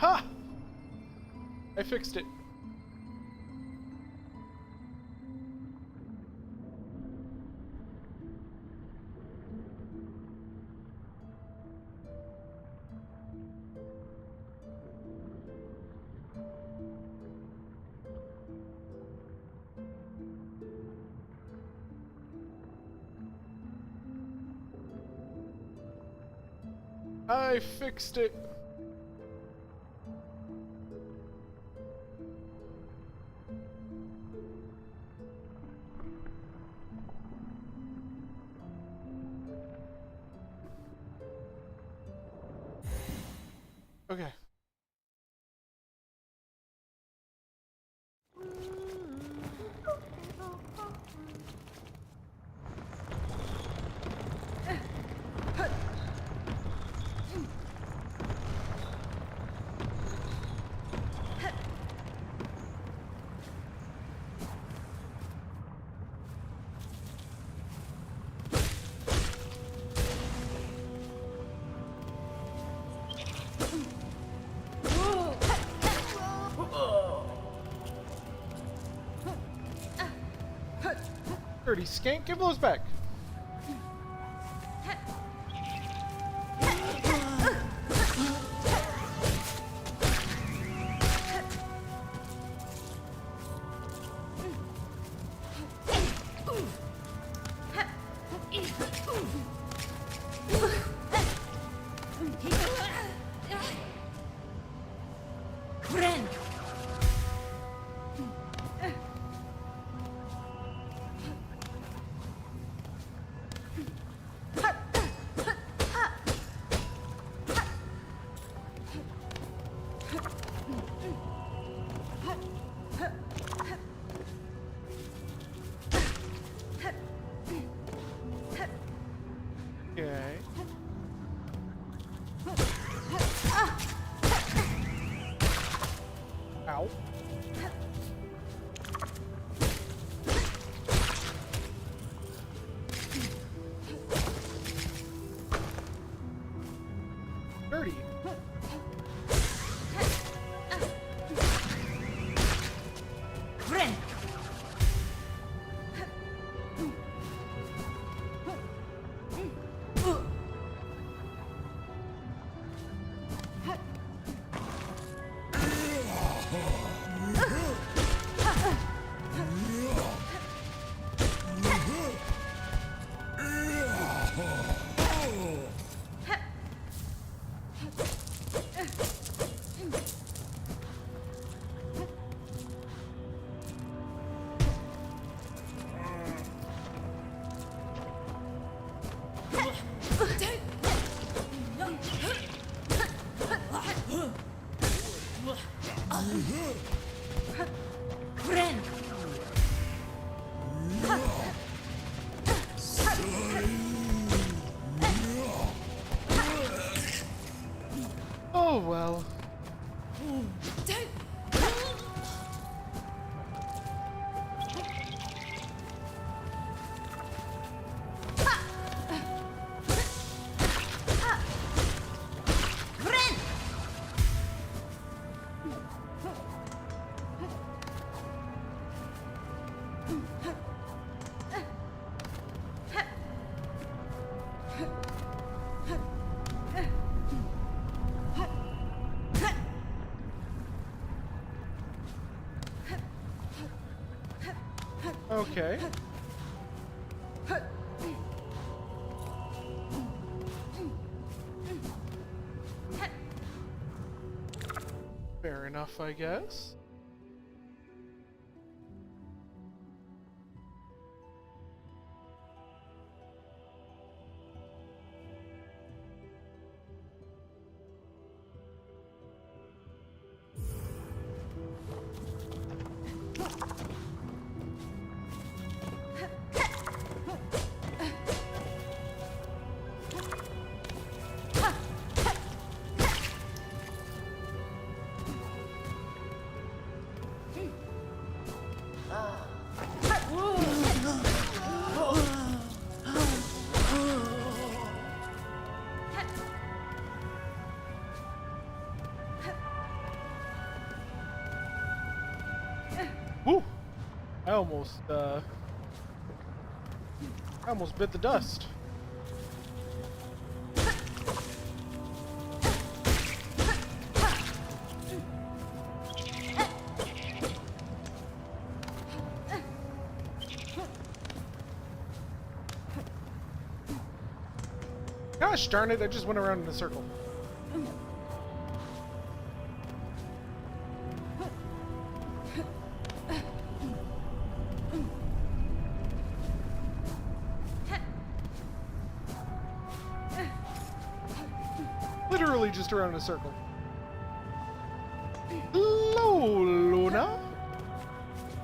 Aha! I fixed it. I fixed it. Okay. Dirty skank, give those back. Okay. Ow. Dirty. Oh well. Okay. Fair enough, I guess. Whew! I almost bit the dust. Gosh darn it, I just went around in a circle. Literally just around in a circle. Hello, Luna.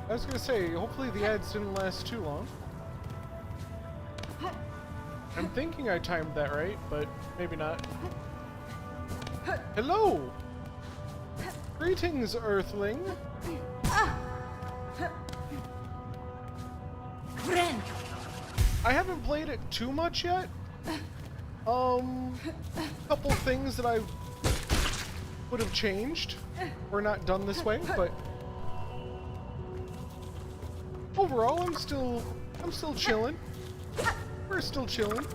I was gonna say, hopefully the ads didn't last too long. I'm thinking I timed that right, but maybe not. Hello! Greetings, Earthling! I haven't played it too much yet. Couple things that I would have changed or not done this way, but overall I'm still chilling. We're still chilling.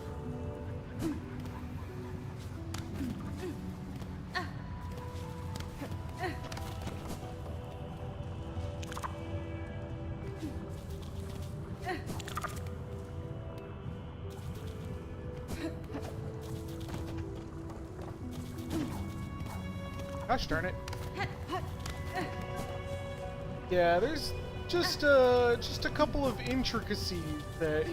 Gosh darn it. Yeah, there's just a couple of intricacies that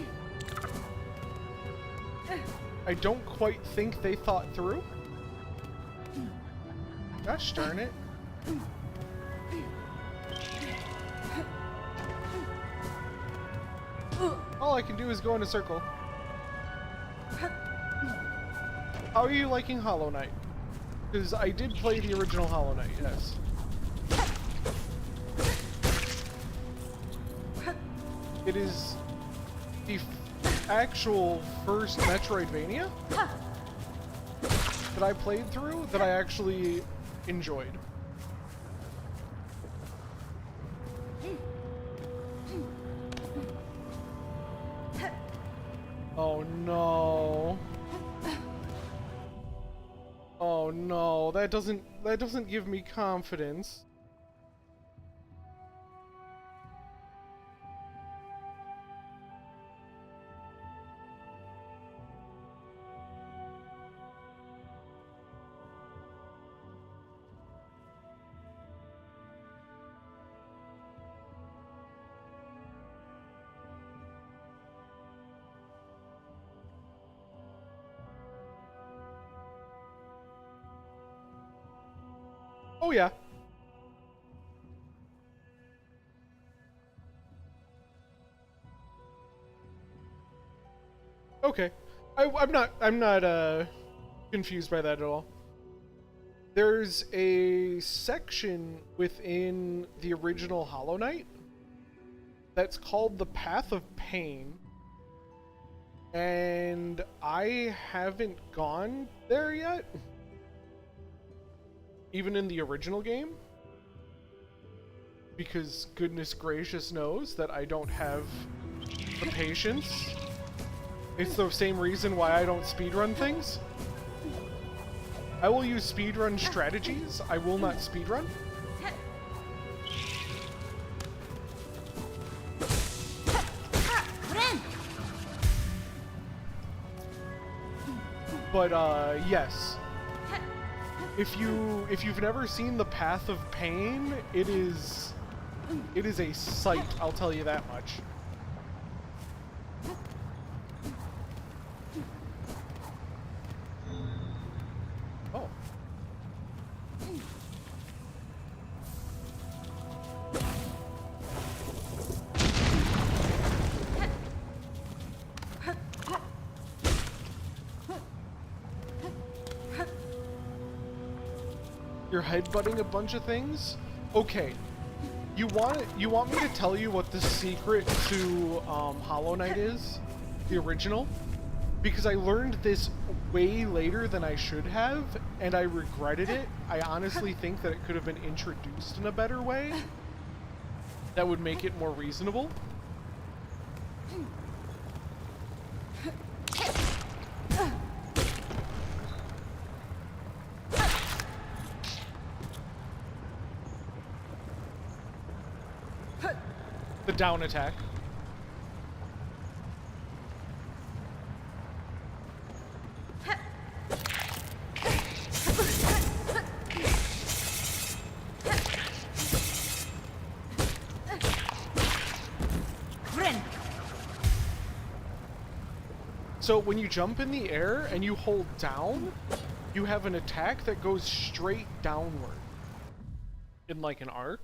I don't quite think they thought through. Gosh darn it. All I can do is go in a circle. How are you liking Hollow Knight? Because I did play the original Hollow Knight, yes. It is the actual first Metroidvania that I played through that I actually enjoyed. Oh no. Oh no, that doesn't give me confidence. Oh yeah. Okay. I'm not confused by that at all. There's a section within the original Hollow Knight that's called the Path of Pain. And I haven't gone there yet. Even in the original game, because goodness gracious knows that I don't have the patience. It's the same reason why I don't speedrun things. I will use speedrun strategies, I will not speedrun. But yes. If you've never seen the Path of Pain, it is a sight, I'll tell you that much. Oh. You're headbutting a bunch of things? Okay. You want me to tell you what the secret to Hollow Knight is? The original? Because I learned this way later than I should have, and I regretted it. I honestly think that it could have been introduced in a better way. that would make it more reasonable. The down attack. So when you jump in the air and you hold down, you have an attack that goes straight downward in like an arc.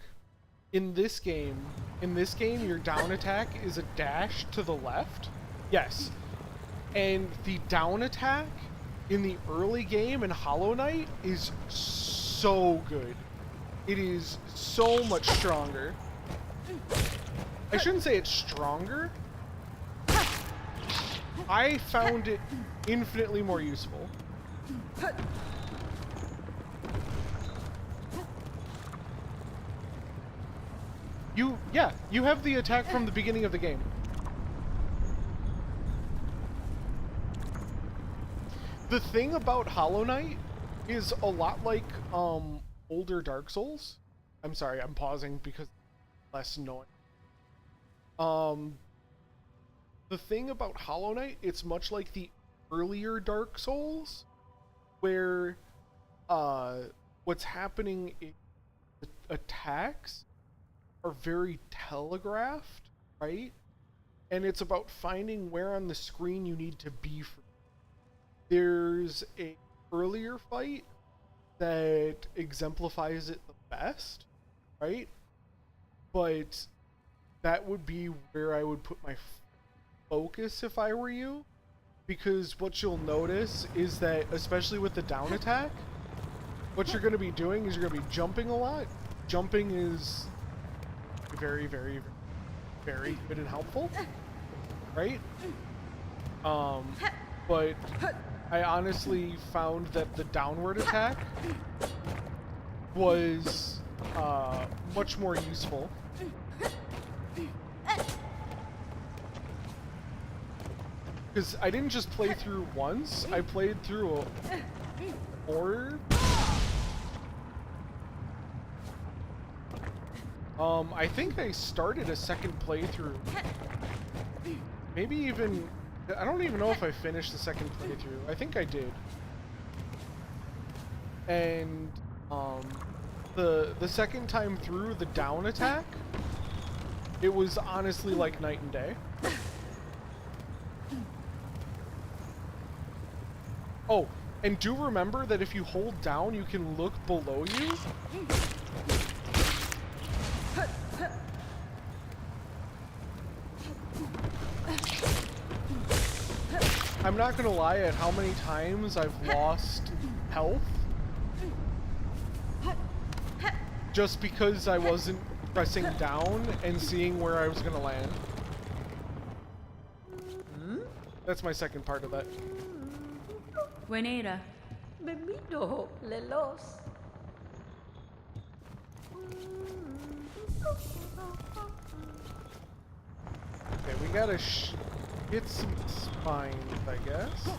In this game, your down attack is a dash to the left. Yes. And the down attack in the early game in Hollow Knight is so good. It is so much stronger. I shouldn't say it's stronger. I found it infinitely more useful. You have the attack from the beginning of the game. The thing about Hollow Knight is a lot like older Dark Souls. I'm sorry, I'm pausing because less annoying. The thing about Hollow Knight, it's much like the earlier Dark Souls, where what's happening is attacks are very telegraphed, right? And it's about finding where on the screen you need to be for. There's a earlier fight that exemplifies it the best, right? But that would be where I would put my focus if I were you, because what you'll notice is that, especially with the down attack, what you're going to be doing is you're going to be jumping a lot. Jumping is very, very, very good and helpful, right? But I honestly found that the downward attack was much more useful. Because I didn't just play through once, I played through four. I think I started a second playthrough. Maybe even, I don't even know if I finished the second playthrough. I think I did. And the second time through the down attack, it was honestly like night and day. Oh, and do remember that if you hold down, you can look below you. I'm not gonna lie at how many times I've lost health just because I wasn't pressing down and seeing where I was gonna land. That's my second part of that. Buenera. Bemito, Lelos. Okay, we gotta hit some spines, I guess.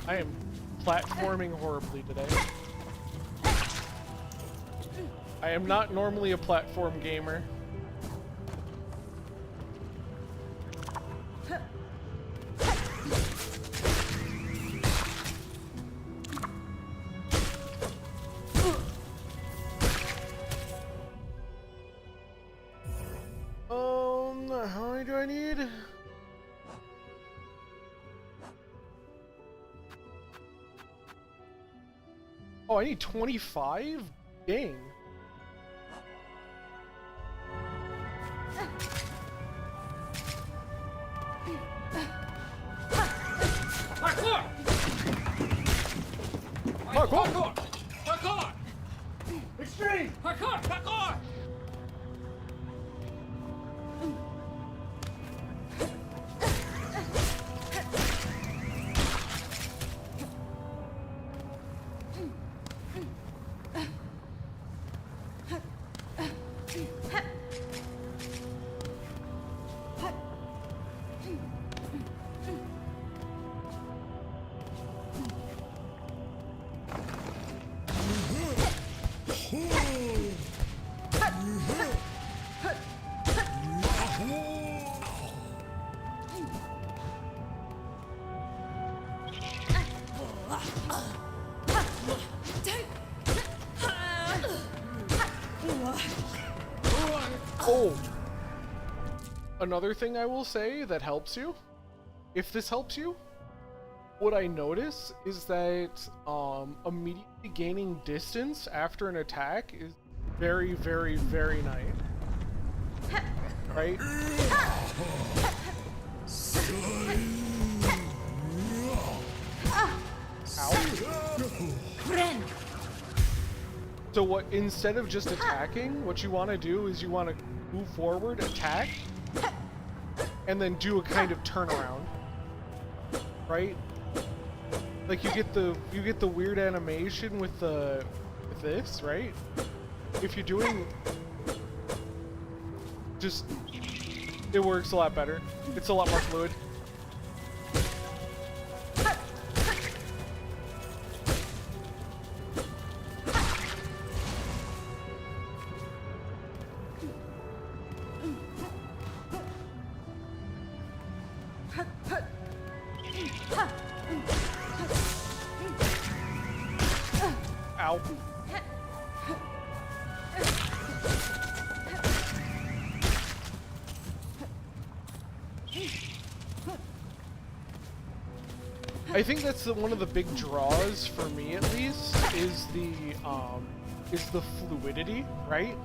I am platforming horribly today. I am not normally a platform gamer. How many do I need? Oh, I need 25? Dang. Parkour! Parkour! Parkour! Extreme! Parkour! Parkour! Oh! Another thing I will say that helps you, if this helps you, what I notice is that immediately gaining distance after an attack is very, very, very nice. Right? Friend. So what, instead of just attacking, what you want to do is you want to move forward, attack, and then do a kind of turnaround. Right? Like you get the weird animation with this, right? If you're doing just it works a lot better. It's a lot more fluid. Ow. I think that's one of the big draws for me, at least, is the fluidity, right?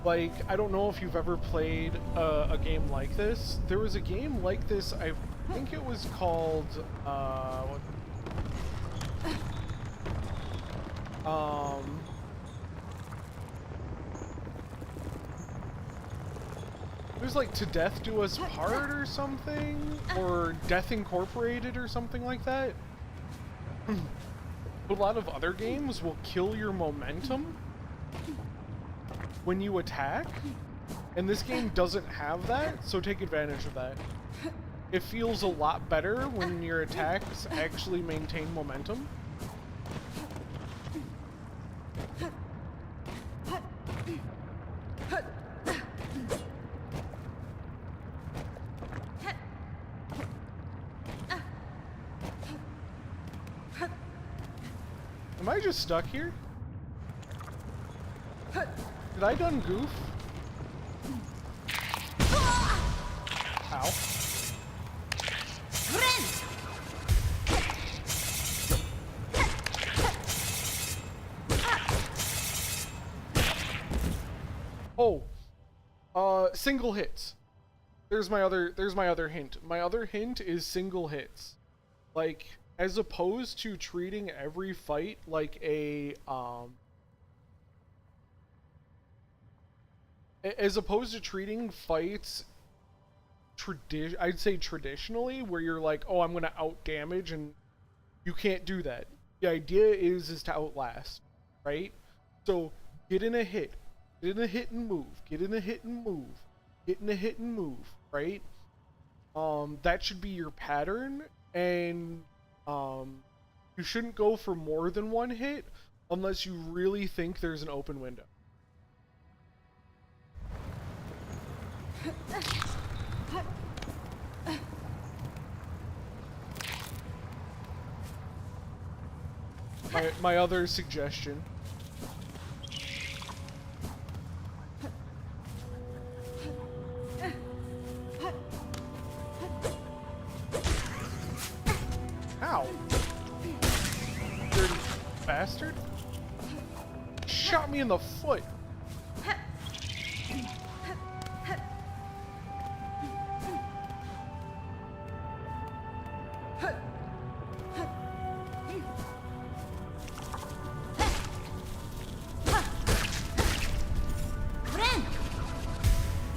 Like, I don't know if you've ever played a game like this. There was a game like this, I think it was called, it was like To Death Do Us Part or something, or Death Incorporated or something like that. A lot of other games will kill your momentum when you attack, and this game doesn't have that, so take advantage of that. It feels a lot better when your attacks actually maintain momentum. Am I just stuck here? Did I done goof? Ow. Oh, single hits. There's my other hint. My other hint is single hits. Like, as opposed to treating every fight like as opposed to treating fights I'd say traditionally, where you're like, oh, I'm gonna out damage, and you can't do that. The idea is to outlast, right? So get in a hit and move, get in a hit and move, get in a hit and move, right? That should be your pattern, and you shouldn't go for more than one hit unless you really think there's an open window. My other suggestion. Ow! Dirty bastard! Shot me in the foot!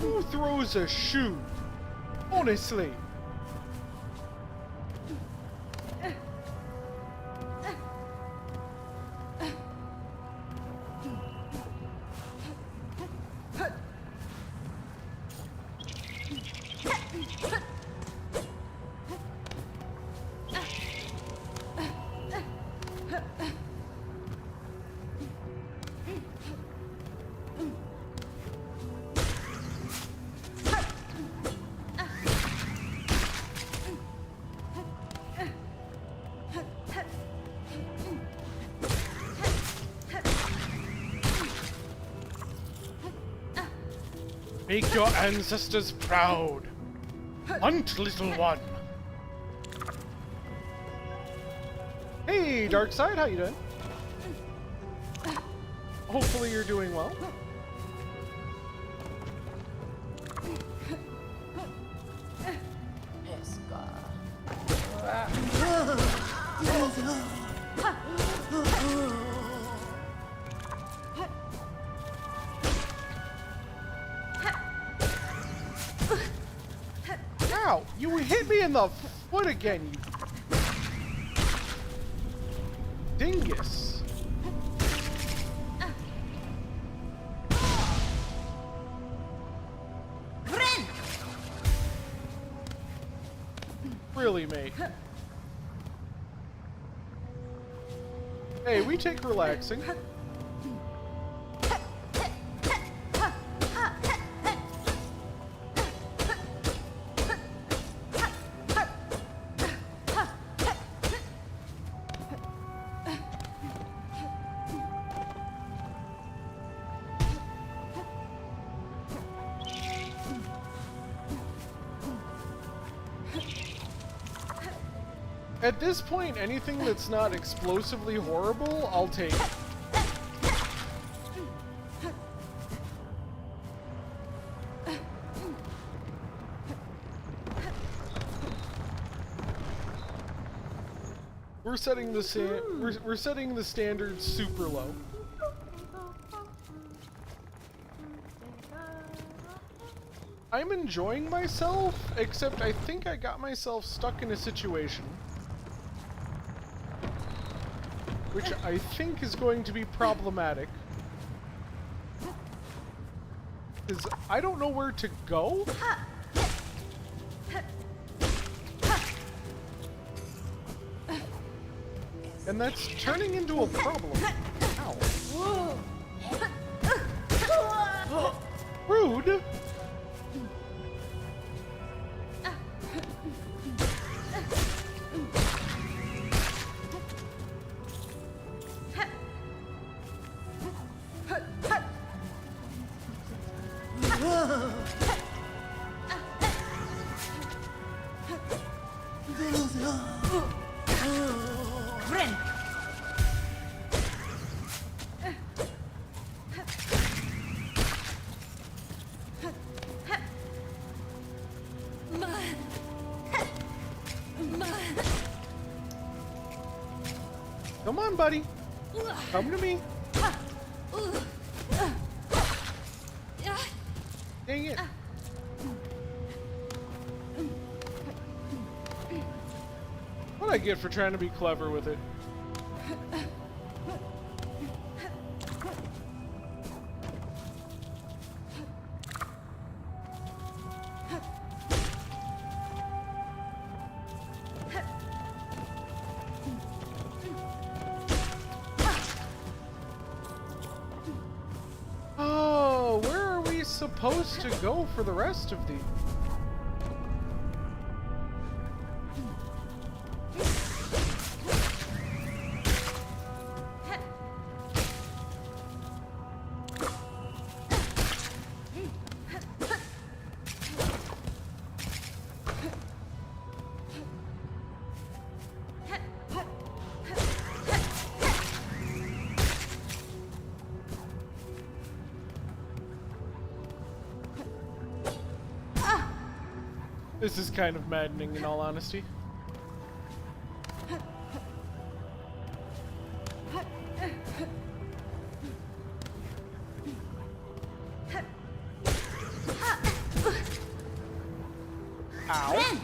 Who throws a shoe? Honestly. Make your ancestors proud. Hunt, little one. Hey, Darkside, how you doing? Hopefully you're doing well. Ow! You hit me in the foot again, you dingus! Really, mate? Hey, we take relaxing. At this point, anything that's not explosively horrible, I'll take. We're setting the we're setting the standards super low. I'm enjoying myself, except I think I got myself stuck in a situation which I think is going to be problematic. Because I don't know where to go. And that's turning into a problem. Ow. Rude! Come on, buddy. Come to me. Dang it. What'd I get for trying to be clever with it? supposed to go for the rest of the... This is kind of maddening, in all honesty. Ow.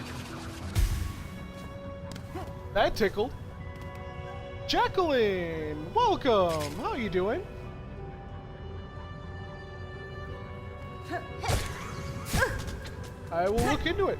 That tickled. Jacqueline! Welcome! How you doing? I will look into it.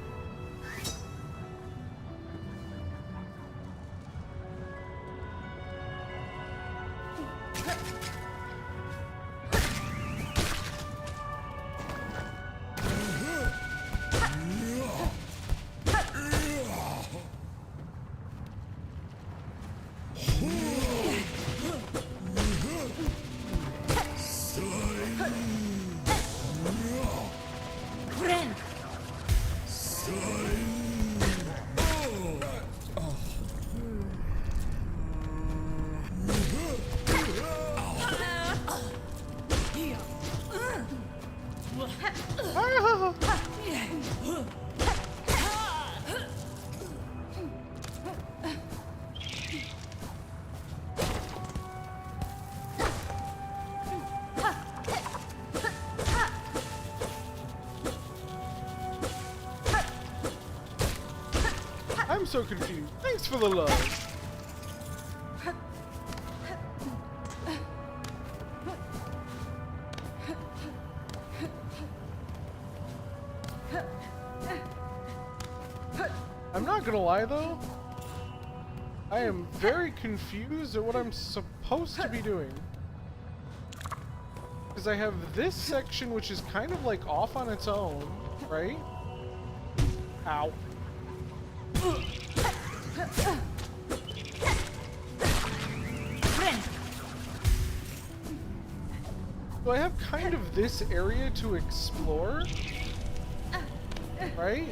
I'm so confused. Thanks for the love. I'm not gonna lie though, I am very confused at what I'm supposed to be doing. Because I have this section which is kind of like off on its own, right? Ow. So I have kind of this area to explore, right?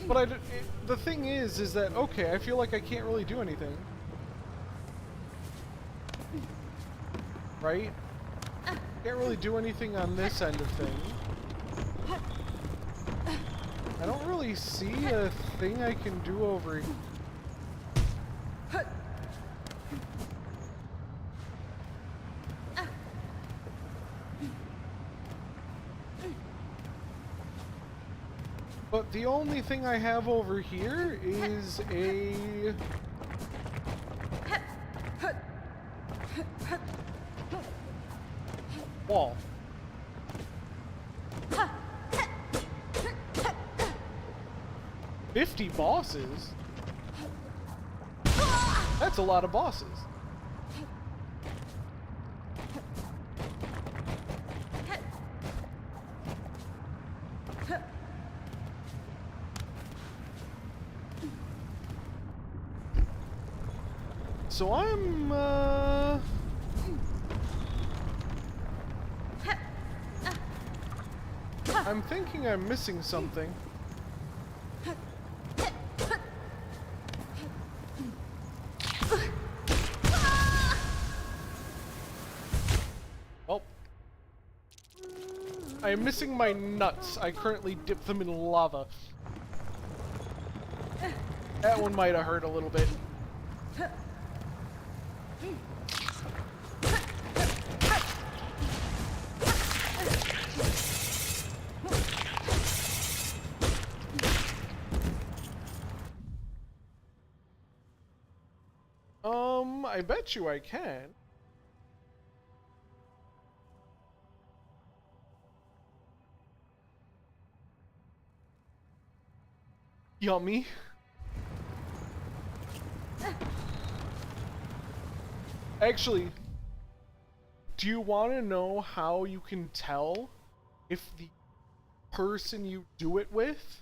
But the thing is that, okay, I feel like I can't really do anything. Right? Can't really do anything on this end of things. I don't really see a thing I can do over here. But the only thing I have over here is a... wall. "50 bosses? That's a lot of bosses. So I'm thinking I'm missing something. Oh. I am missing my nuts. I currently dip them in lava. That one might have hurt a little bit. I bet you I can. Yummy. Actually, Do you want to know how you can tell if the person you do it with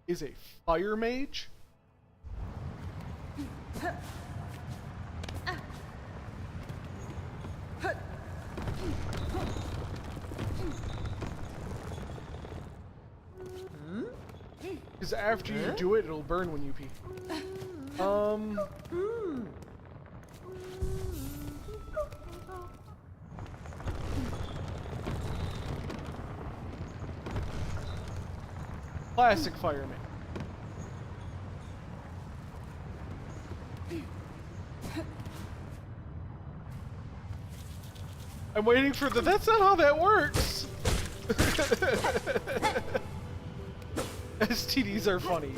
is a fire mage? Because after you do it, it'll burn when you pee. Classic fireman. I'm waiting for the. That's not how that works. STDs are funny.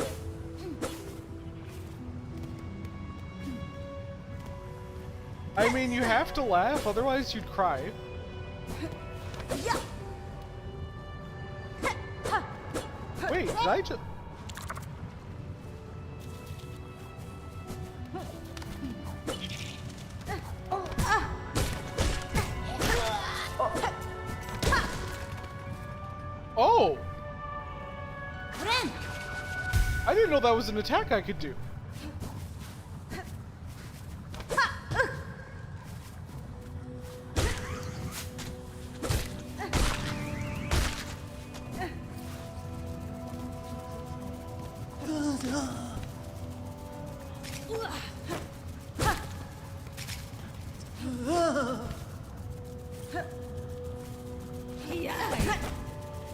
I mean, you have to laugh, otherwise you'd cry. Wait, did I just... Oh! I didn't know that was an attack I could do.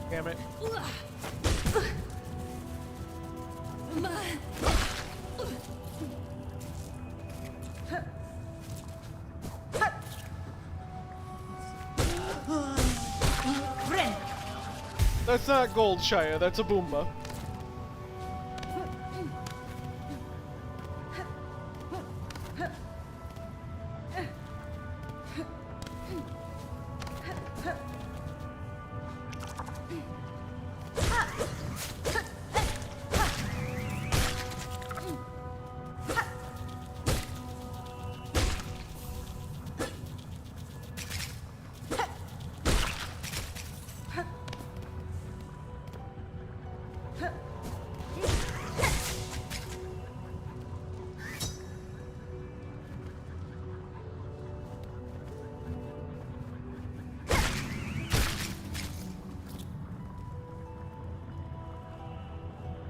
Damn it. That's not gold, Shia. That's a Boomba.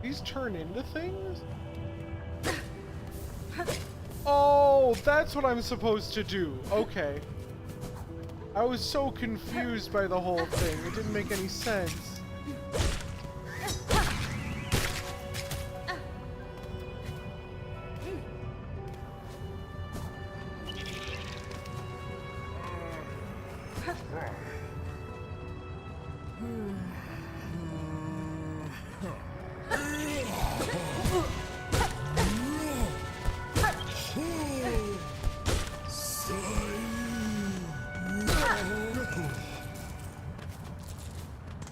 These turn into things? Oh, that's what I'm supposed to do. Okay. I was so confused by the whole thing. It didn't make any sense.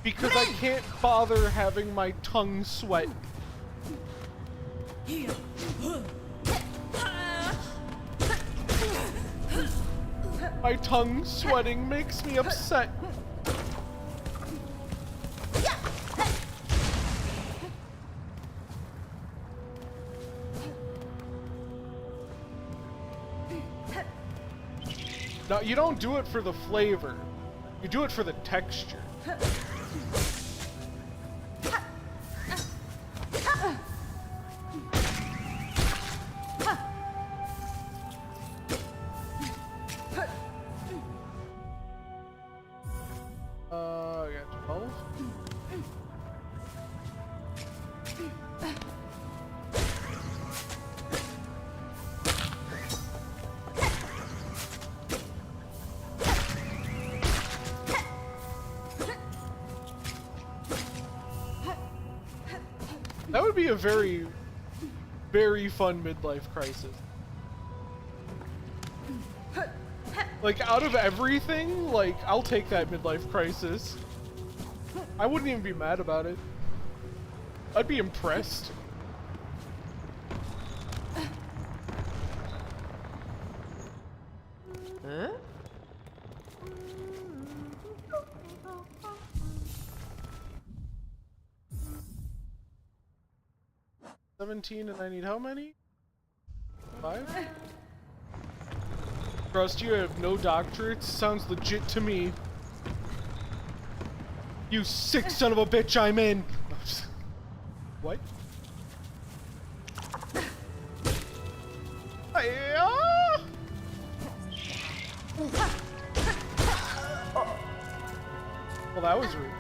Because I can't bother having my tongue sweat. My tongue sweating makes me upset. No, you don't do it for the flavor. You do it for the texture. I got 12. That would be a very, very fun midlife crisis. Like, out of everything, like, I'll take that midlife crisis. I wouldn't even be mad about it. I'd be impressed. Huh? 17 and I need how many? 5? Trust you have no doctorates? Sounds legit to me. You sick son of a bitch, I'm in! What? Well, that was rude.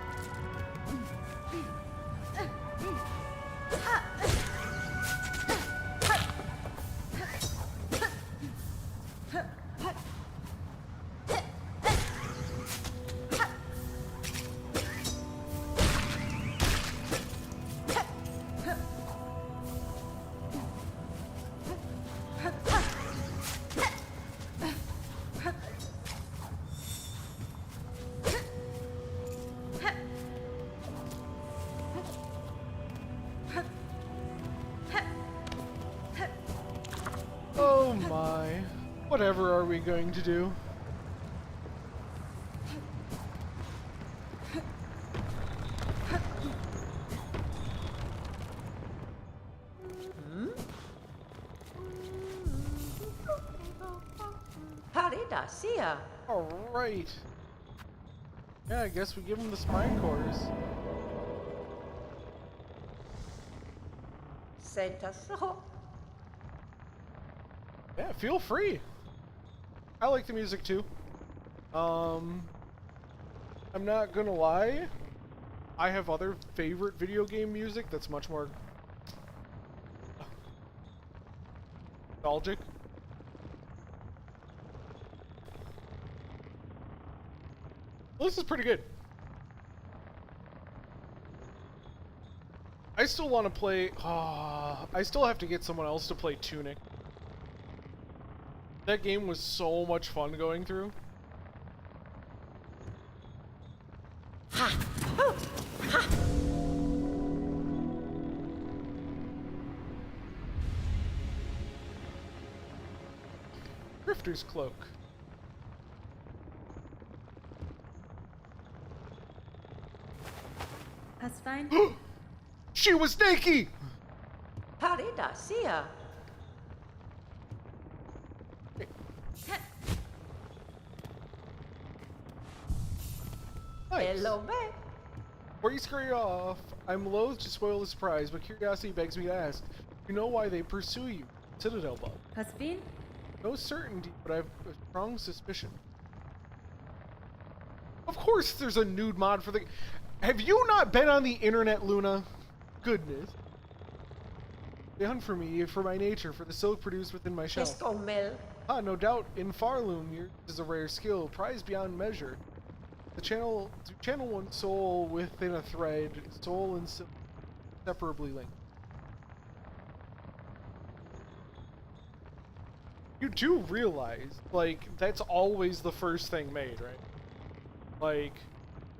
Oh my. Whatever are we going to do? Haridasia. Alright. Yeah, I guess we give him the spine cores. Sentaso. Yeah, feel free. I like the music too. I'm not gonna lie. I have other favorite video game music that's much more nostalgic. This is pretty good. I still want to play. I still have to get someone else to play Tunic. That game was so much fun going through. Grifter's Cloak. That's fine. She was naked! Haridasia. Nice. Hello, babe. Before you scurry off, I'm loath to spoil the surprise, but curiosity begs me to ask. You know why they pursue you? Citadel bug. Hasbin? No certainty, but I have a strong suspicion. Of course there's a nude mod for the... Have you not been on the internet, Luna? Goodness. They hunt for me, for my nature, for the silk produced within my shell. Escomel. Ah, no doubt, in Farloom, yours is a rare skill, prized beyond measure. To channel one soul within a thread, soul and silk separably linked. You do realize, like, that's always the first thing made, right? Like,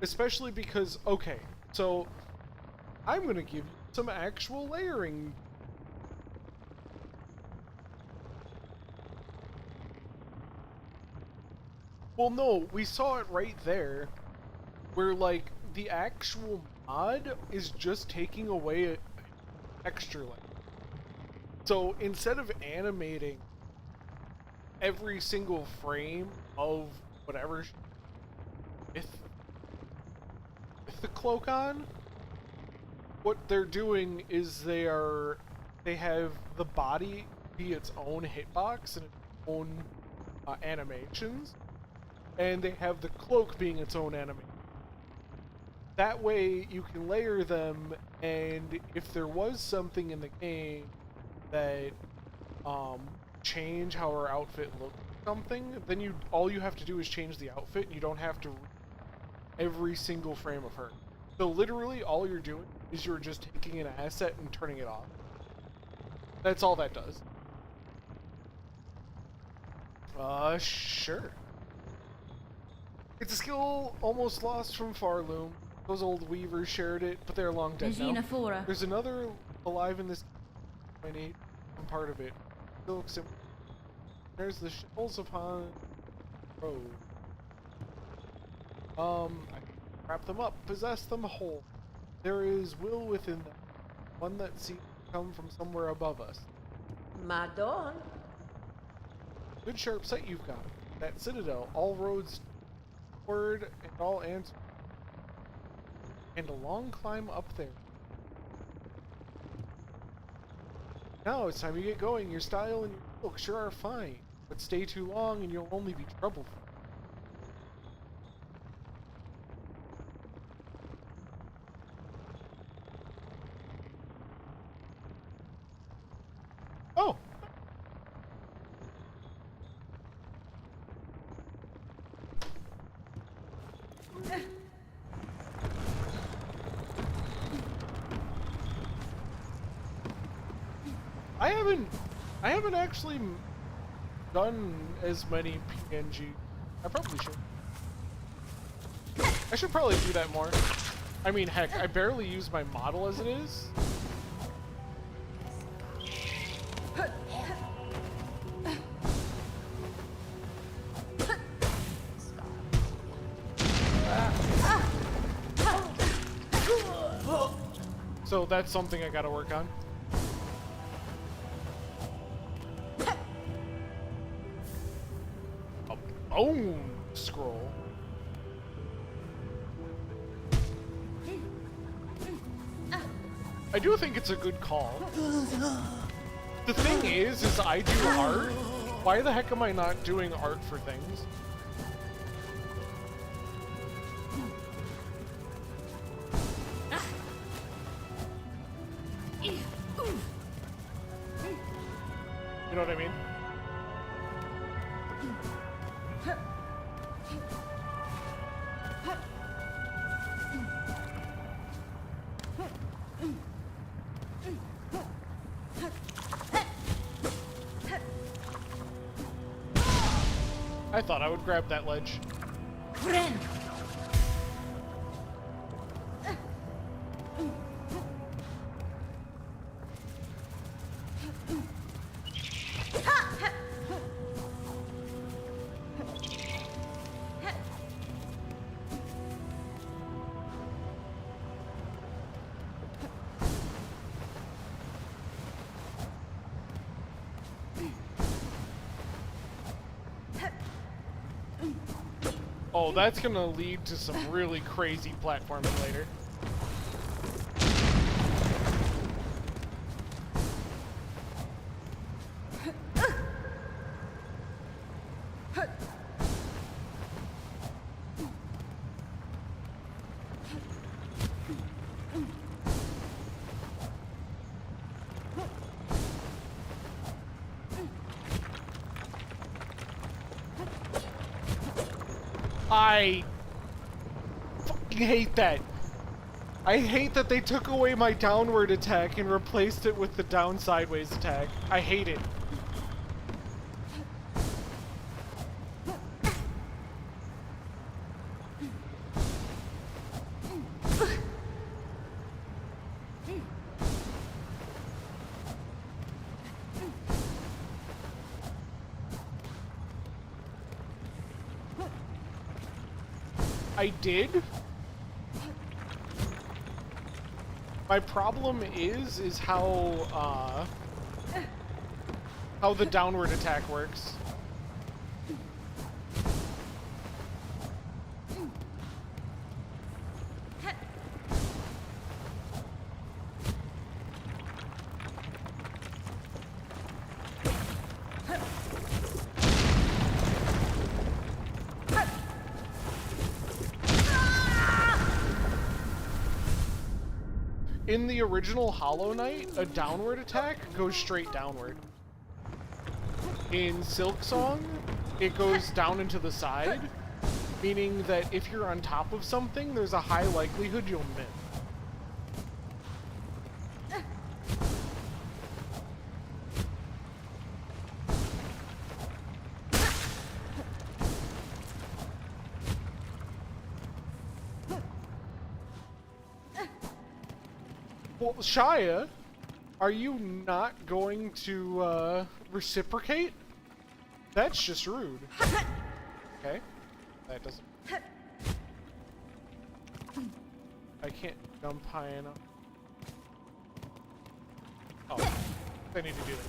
especially because, okay, so I'm gonna give you some actual layering. Well, no, we saw it right there, where, like, the actual mod is just taking away a texture layer. So instead of animating every single frame of whatever with the cloak on, what they're doing is they have the body be its own hitbox and its own animations, and they have the cloak being its own animation. That way you can layer them, and if there was something in the game that change how her outfit looks something, then all you have to do is change the outfit, and you don't have to every single frame of her. So literally all you're doing is you're just taking an asset and turning it off. That's all that does. Sure. It's a skill almost lost from Farloom. Those old weavers shared it, but they're long dead now. Regina Fora. There's another alive in this. I need some part of it. Silksong. There's the shells upon road. I wrap them up, possess them whole. There is will within them, one that seeks come from somewhere above us. Madon. Good sharp sight you've got. That citadel, all roads word and all answer. And a long climb up there. Now it's time you get going. Your style and your look sure are fine. But stay too long and you'll only be troubled. Oh! I haven't actually done as many PNG. I probably should. I should probably do that more. I mean, heck, I barely use my model as it is. So that's something I gotta work on. A bone scroll. I do think it's a good call. The thing is I do art. Why the heck am I not doing art for things? You know what I mean? I thought I would grab that ledge. Oh, that's gonna lead to some really crazy platforming later. I fucking hate that. I hate that they took away my downward attack and replaced it with the down sideways attack. I hate it. I did. My problem is how the downward attack works. In the original Hollow Knight, a downward attack goes straight downward. In Silksong, it goes down into the side, meaning that if you're on top of something, there's a high likelihood you'll miss. Well, Shia, are you not going to reciprocate? That's just rude. Okay, that doesn't. I can't jump high enough. I need to do that.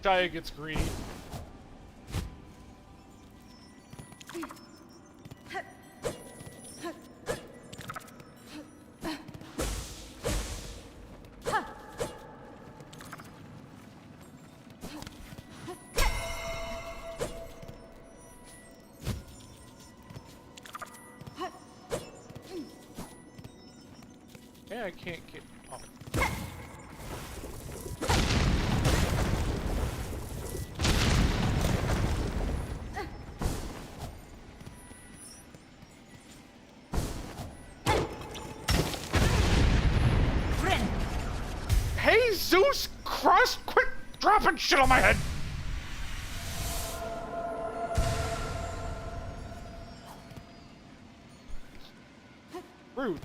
Shia gets greedy. Yeah, I can't get. Oh. Hey, Zeus Crust, quit dropping shit on my head! Rude.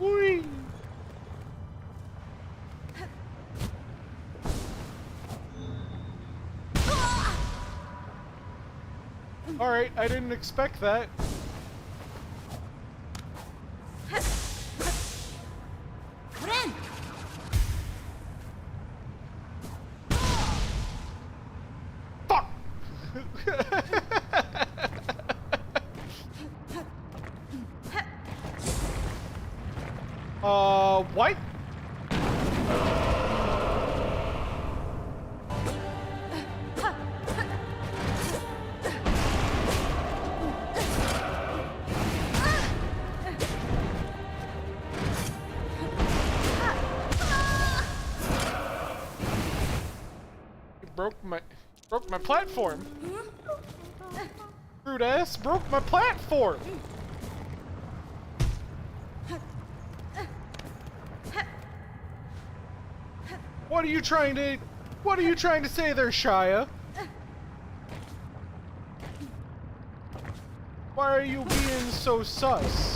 Whee! Alright, I didn't expect that. Fuck! What? Broke my platform. Rude ass broke my platform. What are you trying to say there, Shia? Why are you being so sus?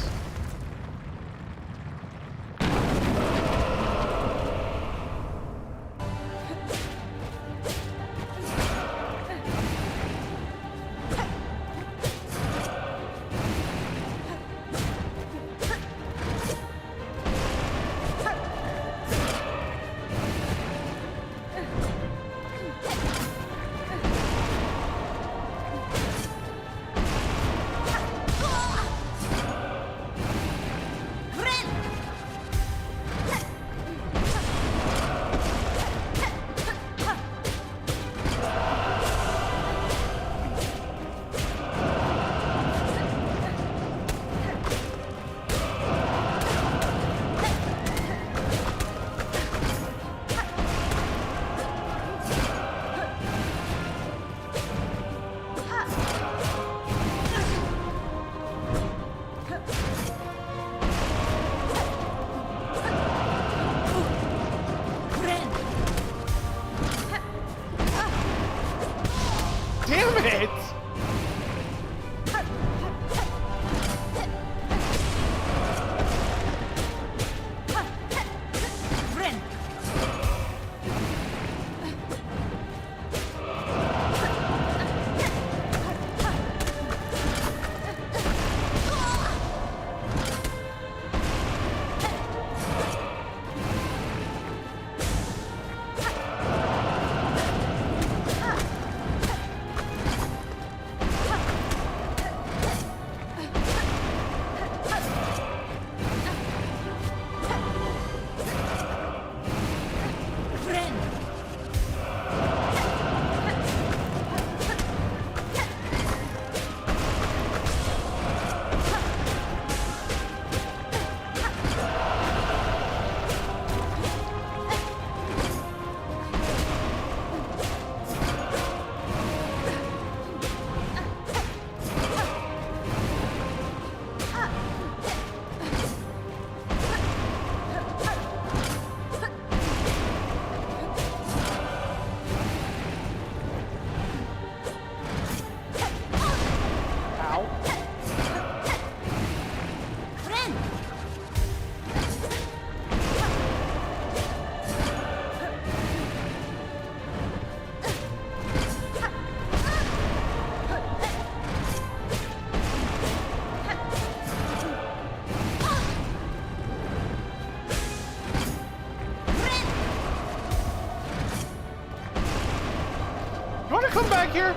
here.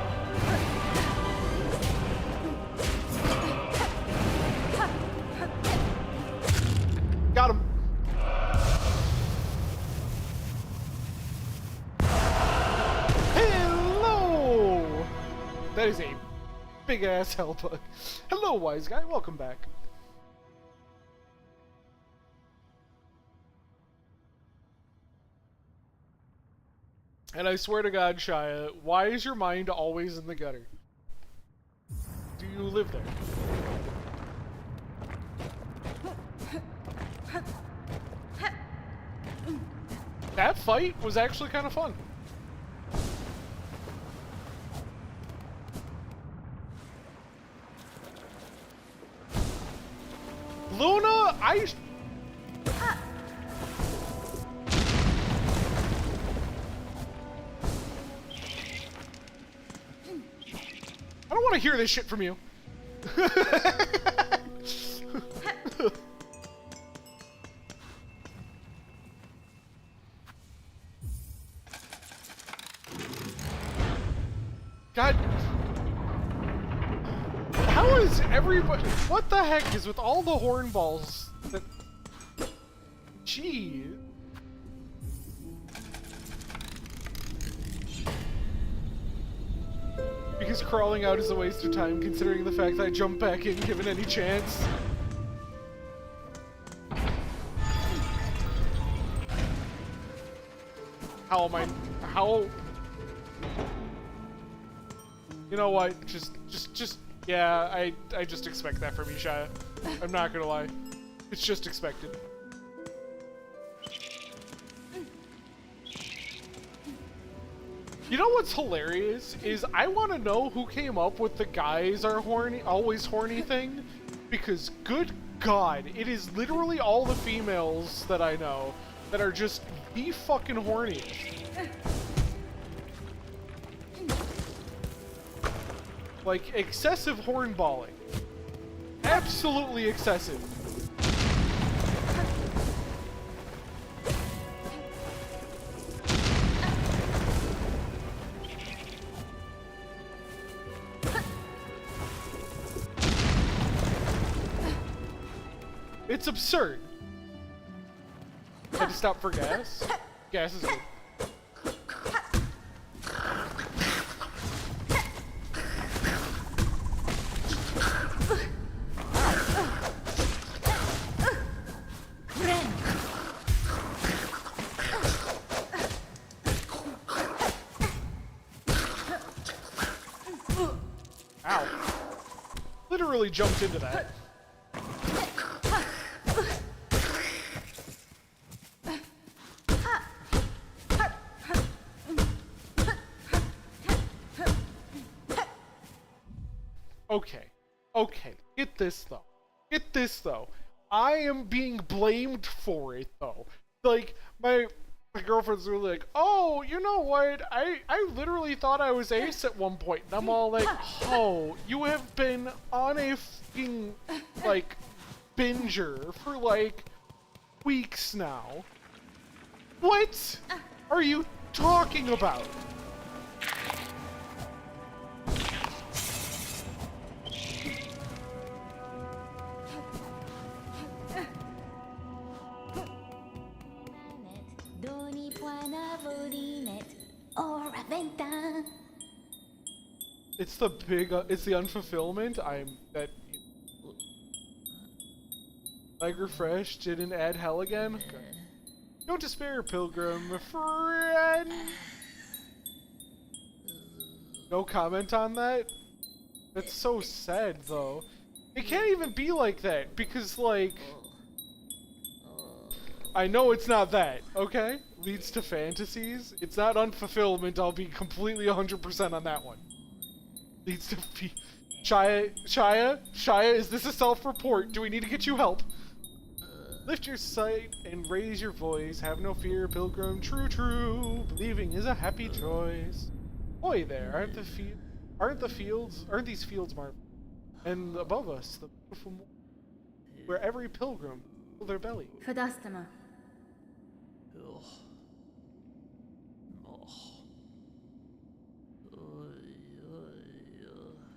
Got him. Hello. That is a big ass hellbug. Hello, wise guy. Welcome back. And I swear to God, Shia, why is your mind always in the gutter? Do you live there? That fight was actually kind of fun. Luna, I don't want to hear this shit from you. God. How is everybody... What the heck is with all the horn balls that... Gee. Because crawling out is a waste of time, considering the fact that I jump back in given any chance. How am I... How... You know what? Just... Yeah, I just expect that from you, Shia. I'm not gonna lie. It's just expected. You know what's hilarious is I want to know who came up with the guys are horny, always horny thing, because good God, it is literally all the females that I know that are just the fucking horniest. Like excessive hornballing, absolutely excessive. It's absurd. Had to stop for gas. Gas is good. Ow. Literally jumped into that. Okay, get this though. I am being blamed for it though. Like, my girlfriend's really like, oh, you know what? I literally thought I was ace at one point. And I'm all like, oh, you have been on a fucking, like, binger for, like, weeks now. What are you talking about? It's the big, it's the unfulfillment. Like refresh, didn't add hell again? Okay. Don't despair, pilgrim, friend. No comment on that? That's so sad, though. It can't even be like that, because, like... I know it's not that, okay? Leads to fantasies. It's not unfulfillment, I'll be completely 100% on that one. Leads to Shia, is this a self-report? Do we need to get you help? Lift your sight and raise your voice. Have no fear, pilgrim. True, true. Believing is a happy choice. Boy, there aren't these fields marked? And above us, the beautiful morn, where every pilgrim fill their belly. Fadastama.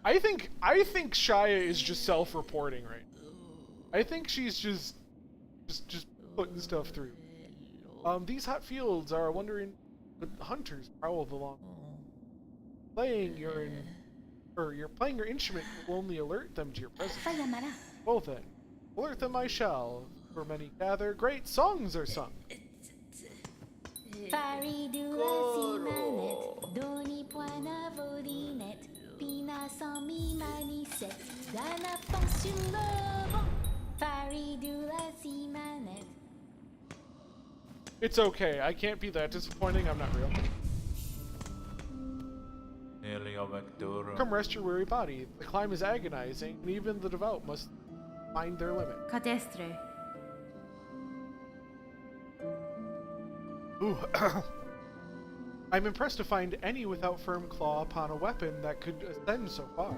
I think Shia is just self-reporting right now. I think she's just putting stuff through. These hot fields are wondering what hunters prowl along. You're playing your instrument will only alert them to your presence. Well then, alert them I shall, for many gather, great songs are sung. It's okay, I can't be that disappointing, I'm not real. Come rest your weary body. The climb is agonizing, and even the devout must find their limit. Cadestre. Ooh. I'm impressed to find any without firm claw upon a weapon that could ascend so far.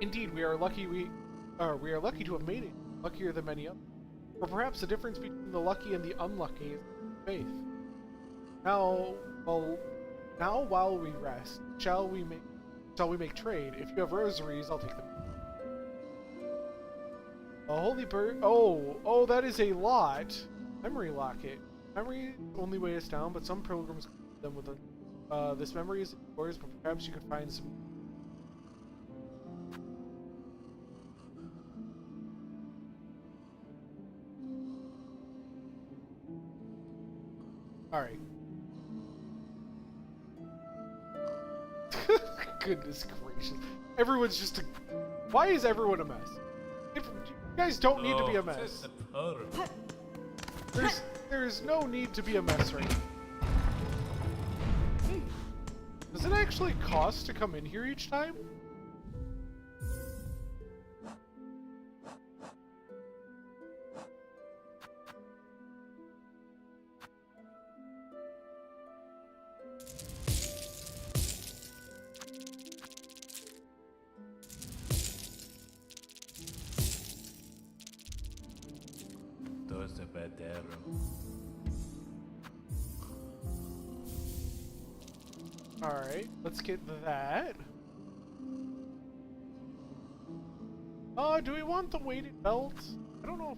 Indeed, we are lucky to have made it. Luckier than many others. Or perhaps the difference between the lucky and the unlucky is faith. Now while we rest, shall we make trade? If you have rosaries, I'll take them. A holy bird. Oh, that is a lot. Memory locket. Memory only weigh us down, but some pilgrims complete them with this memory is yours, but perhaps you can find some. All right. Goodness gracious. Everyone's just a... Why is everyone a mess? If you guys don't need to be a mess. There's no need to be a mess right now. Does it actually cost to come in here each time? Alright, let's get that. Do we want the weighted belt? I don't know if...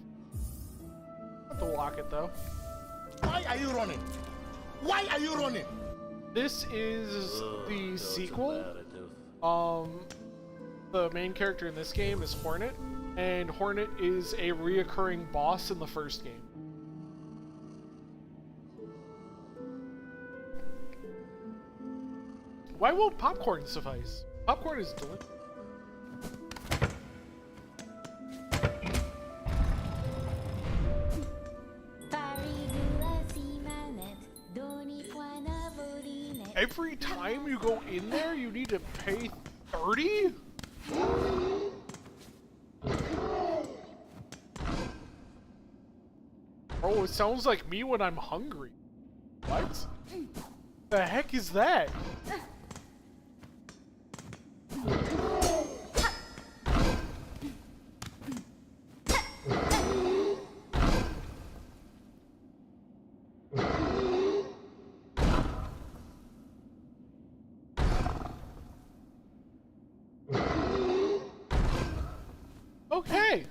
I want the locket, though. Why are you running? Why are you running? This is the sequel. The main character in this game is Hornet, and Hornet is a reoccurring boss in the first game. Why won't popcorn suffice? Popcorn is delicious. Every time you go in there, you need to pay 30? Oh, it sounds like me when I'm hungry. What? The heck is that? Okay.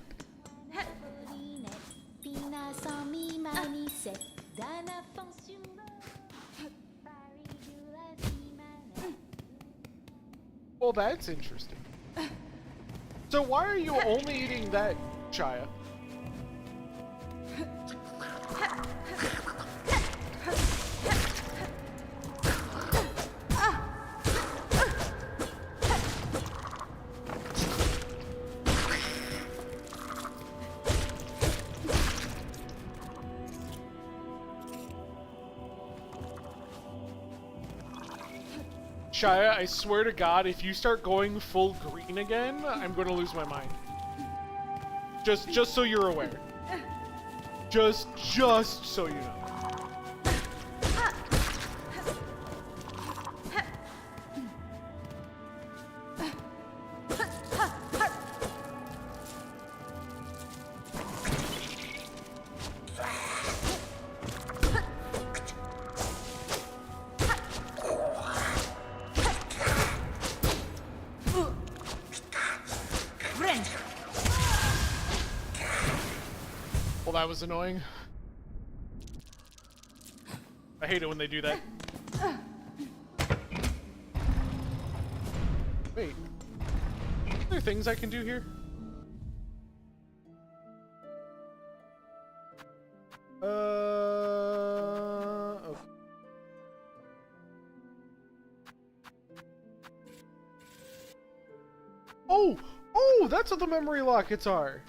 Well, that's interesting. So why are you only eating that, Shia? Shia, I swear to God, if you start going full green again, I'm going to lose my mind. Just so you're aware. Just so you know. that was annoying. I hate it when they do that. Wait. Are there things I can do here? Okay. Oh! Oh! That's what the memory lockets are!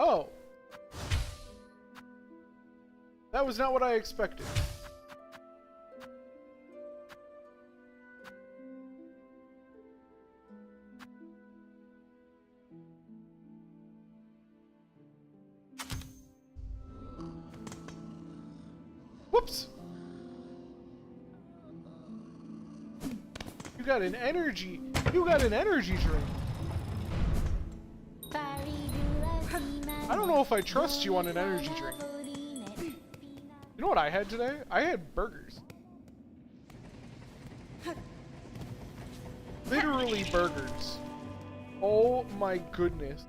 Oh. That was not what I expected. Whoops! You got an energy drink. I don't know if I trust you on an energy drink. You know what I had today? I had burgers. Literally burgers. Oh my goodness.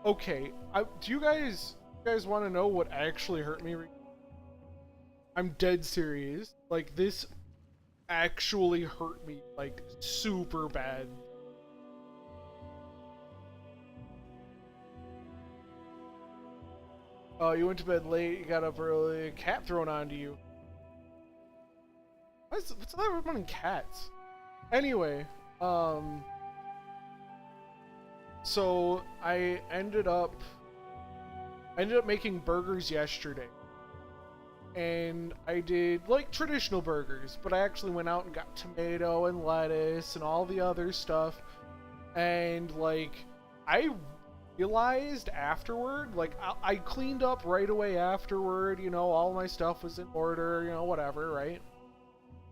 Okay, do you guys want to know what actually hurt me? I'm dead serious. Like, this actually hurt me, like, super bad. Oh, you went to bed late, you got up early, a cat thrown onto you. What's that about cats? Anyway, so I ended up making burgers yesterday. And I did, like, traditional burgers, but I actually went out and got tomato and lettuce and all the other stuff. And, like, I realized afterward, like, I cleaned up right away afterward, you know, all my stuff was in order, you know, whatever, right?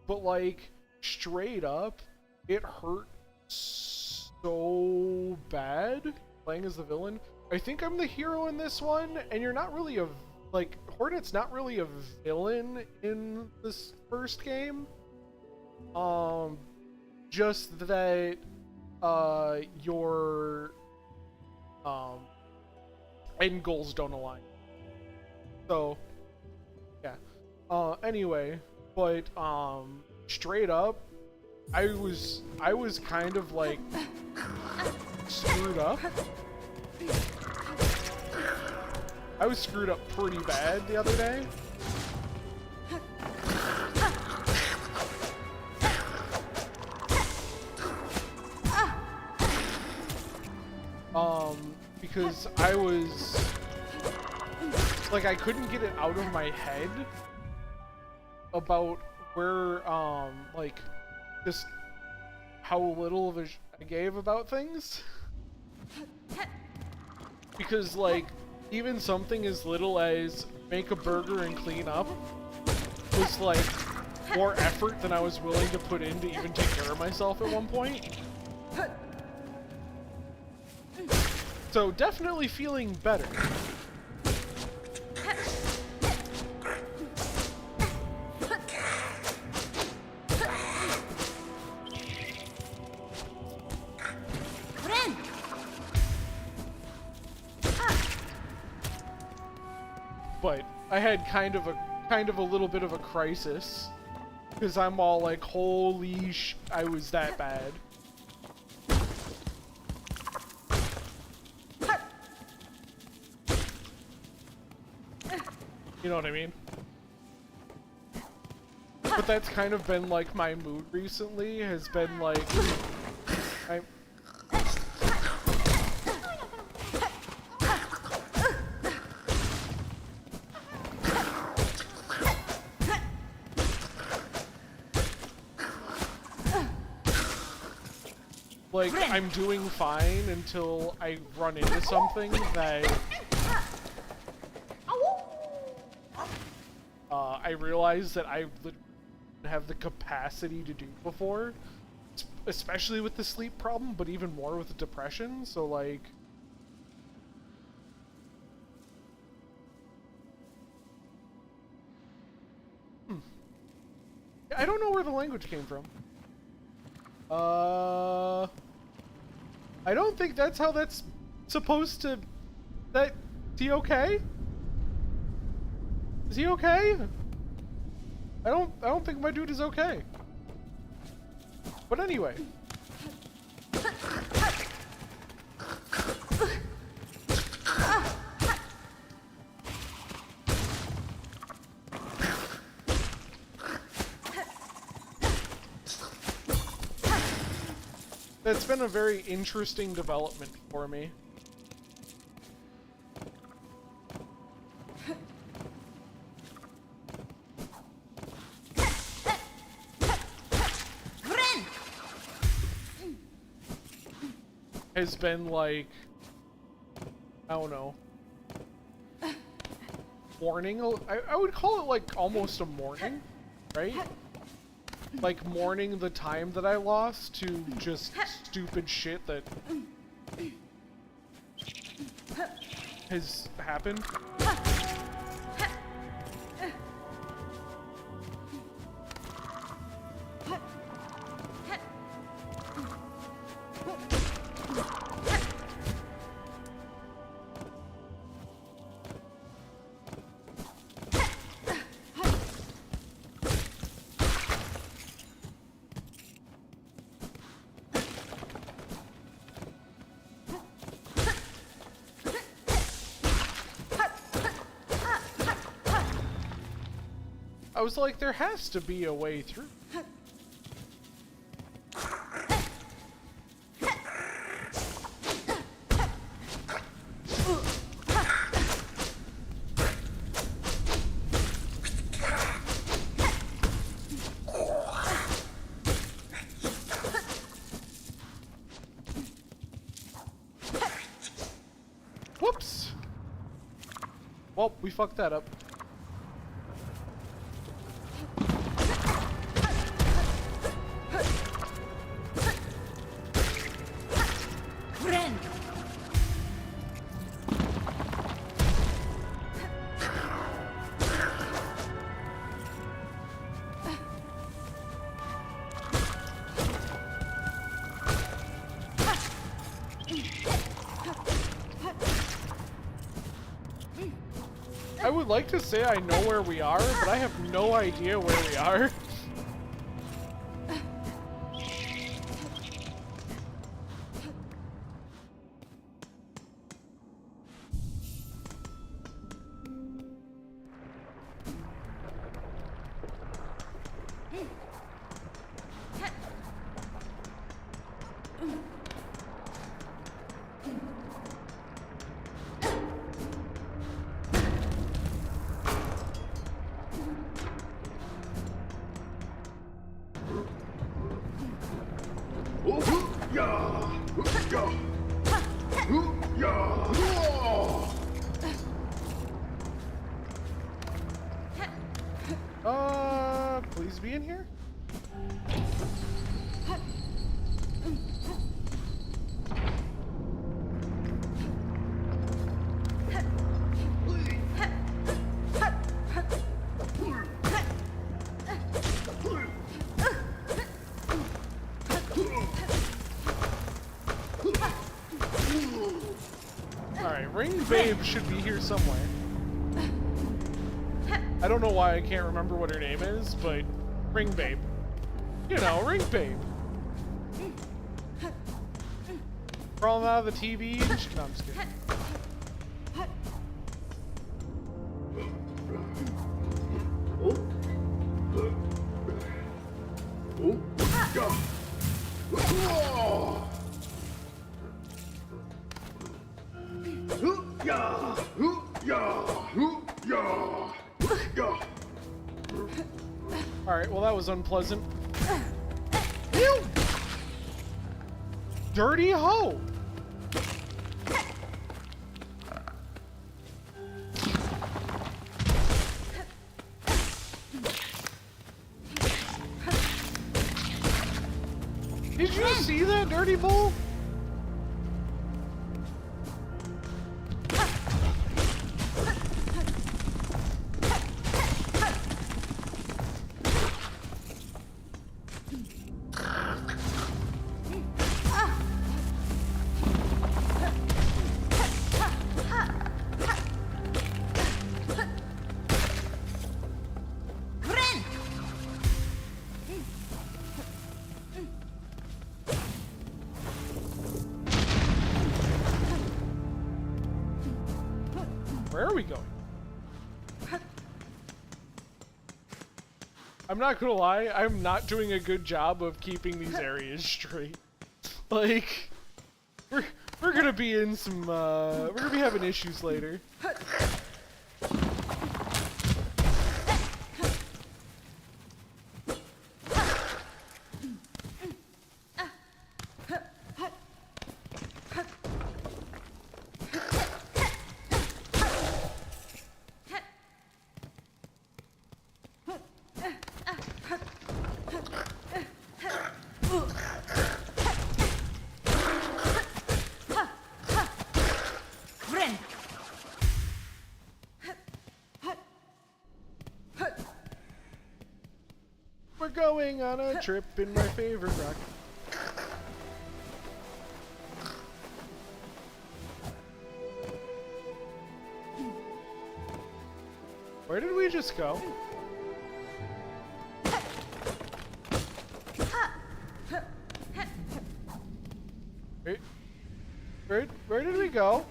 But, like, straight up, it hurt so bad playing as the villain. I think I'm the hero in this one, and you're not really a, like, Hornet's not really a villain in this first game. Just that, your end goals don't align. So, yeah. Anyway, but straight up, I was kind of like screwed up. I was screwed up pretty bad the other day. Because I was like, I couldn't get it out of my head about where, like, just how little of a I gave about things. Because, like, even something as little as make a burger and clean up was, like, more effort than I was willing to put in to even take care of myself at one point. So, definitely feeling better. But I had kind of a little bit of a crisis, because I'm all like, holy I was that bad. You know what I mean? But that's kind of been like my mood recently, has been like, I'm doing fine until I run into something that I realize that I literally didn't have the capacity to do before, especially with the sleep problem, but even more with the depression. So, like, I don't know where the language came from. I don't think that's how that's supposed to... Is he okay? Is he okay? I don't think my dude is okay. But anyway. That's been a very interesting development for me. Has been like, I don't know, mourning. I would call it like almost a mourning, right? Like mourning the time that I lost to just stupid shit that has happened. I was like, there has to be a way through. Whoops! Well, we fucked that up. I would like to say I know where we are, but I have no idea where we are. Please be in here? Alright, Ring Babe should be here somewhere. I don't know why I can't remember what her name is, but Ring Babe. You know, Ring Babe. Crawling out of the TV and no, I'm just kidding. Alright, well that was unpleasant. You dirty hoe! Did you see that, dirty bull? we going? I'm not gonna lie, I'm not doing a good job of keeping these areas straight. Like, we're gonna be in some, we're gonna be having issues later. We're going on a trip in my favorite rock. Where did we just go? Where did we go?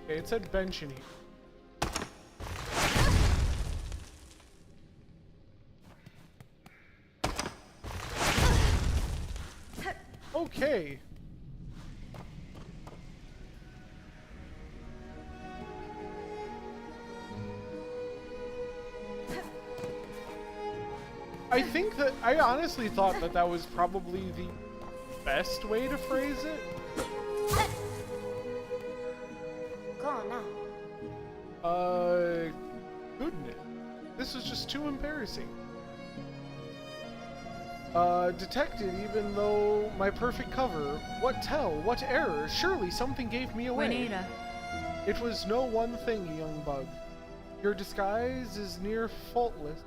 Okay, it said bench in here. Okay. I think that I honestly thought that that was probably the best way to phrase it. Goodness. This is just too embarrassing. Detected even though my perfect cover. What tell? What error? Surely something gave me away. Juanita. It was no one thing, young bug. Your disguise is near faultless.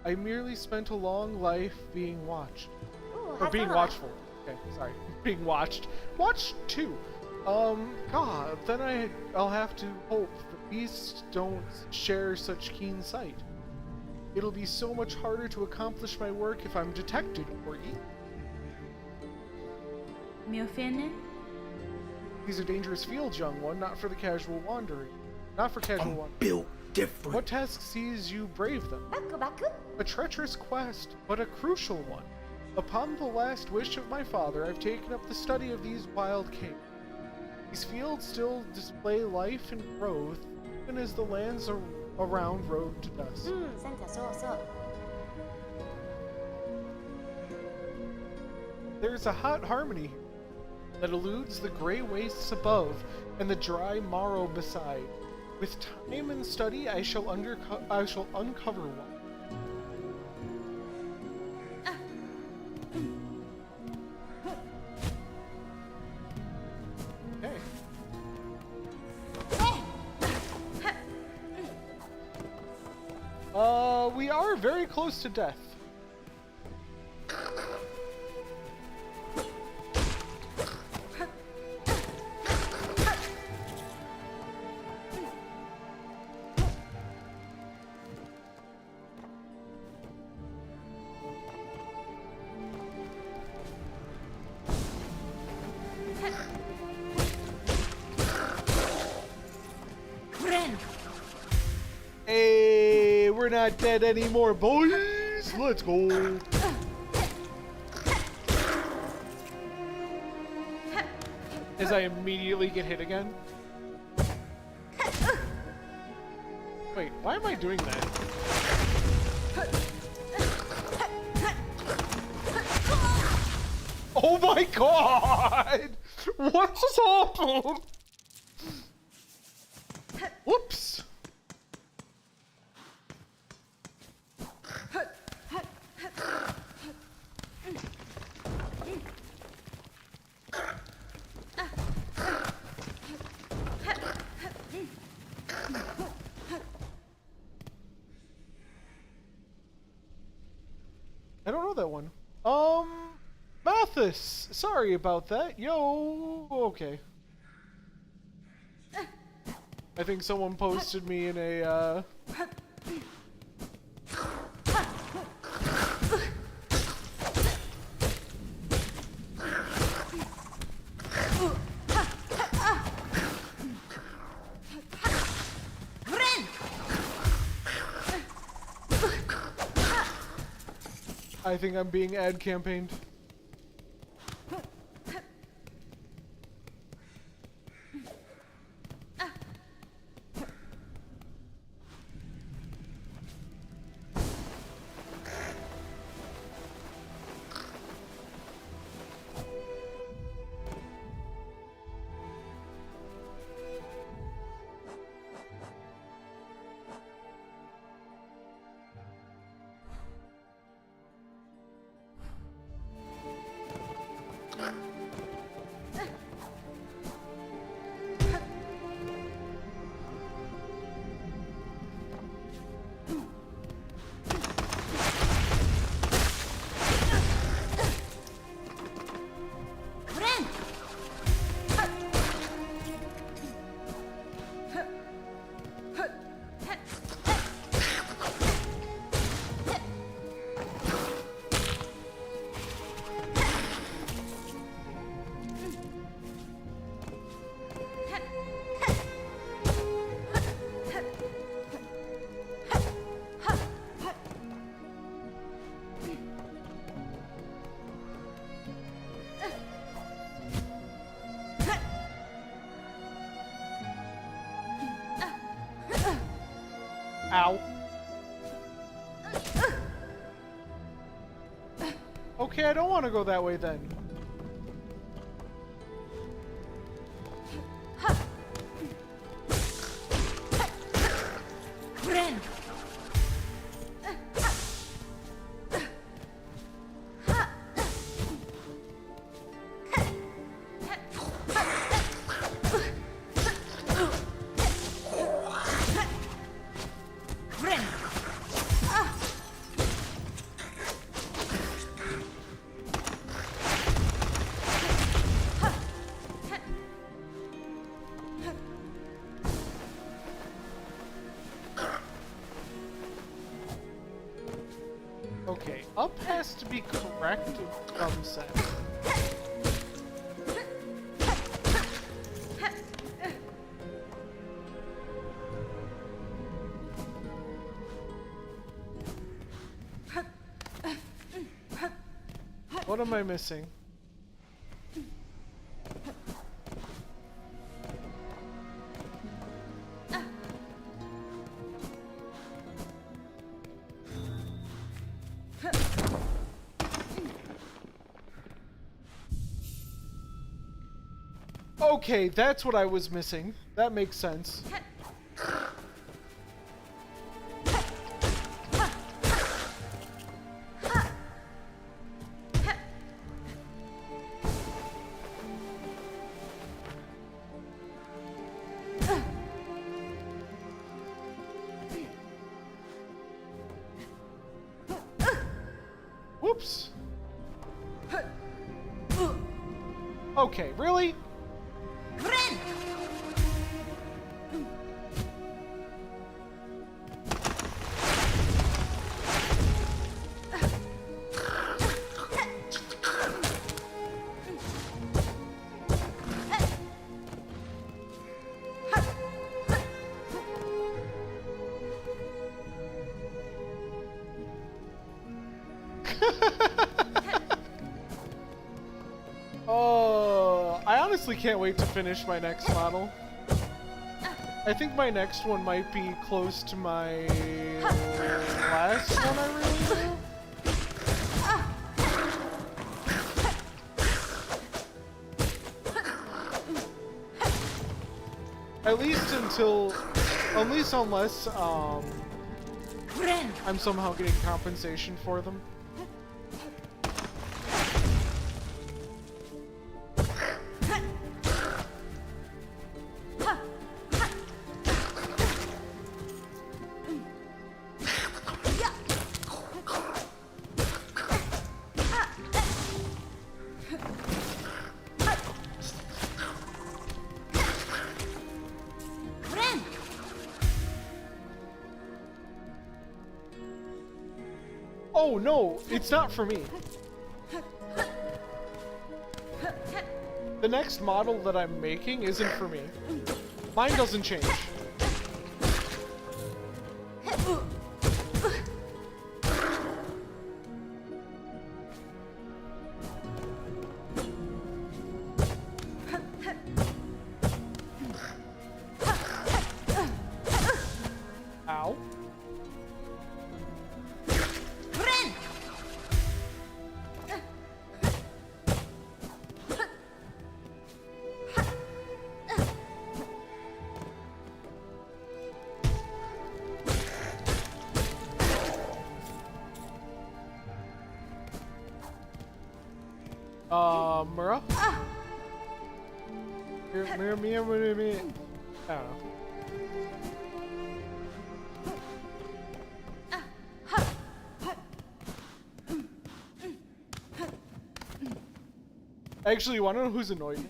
I merely spent a long life being watched. Or being watchful. Okay, sorry. Being watched. Watched too. God, then I'll have to hope the beasts don't share such keen sight. It'll be so much harder to accomplish my work if I'm detected or eaten. Me ofende? These are dangerous fields, young one, not for the casual wandering. Not for casual wandering. Built different. What task sees you brave them? A treacherous quest, but a crucial one. Upon the last wish of my father, I've taken up the study of these wild caves. These fields still display life and growth, even as the lands around rode to dust. There's a hot harmony here that eludes the gray wastes above and the dry morrow beside. With time and study, I shall uncover one. We are very close to death. Hey, we're not dead anymore, boys. Let's go. As I immediately get hit again. Wait, why am I doing that? Oh my god! What just happened? Whoops. I don't know that one. Mathis! Sorry about that. Yo, okay. I think someone posted me in a, I think I'm being ad campaigned. Ow. Okay, I don't want to go that way then. Okay, up has to be correct in some sense. What am I missing? Okay, that's what I was missing. That makes sense. Whoops. Okay, really? Oh, I honestly can't wait to finish my next model. I think my next one might be close to my last one I really do. At least unless I'm somehow getting compensation for them. Oh no, it's not for me. The next model that I'm making isn't for me. Mine doesn't change. Mura? Mira. I don't know. Actually, you wanna know who's annoyed?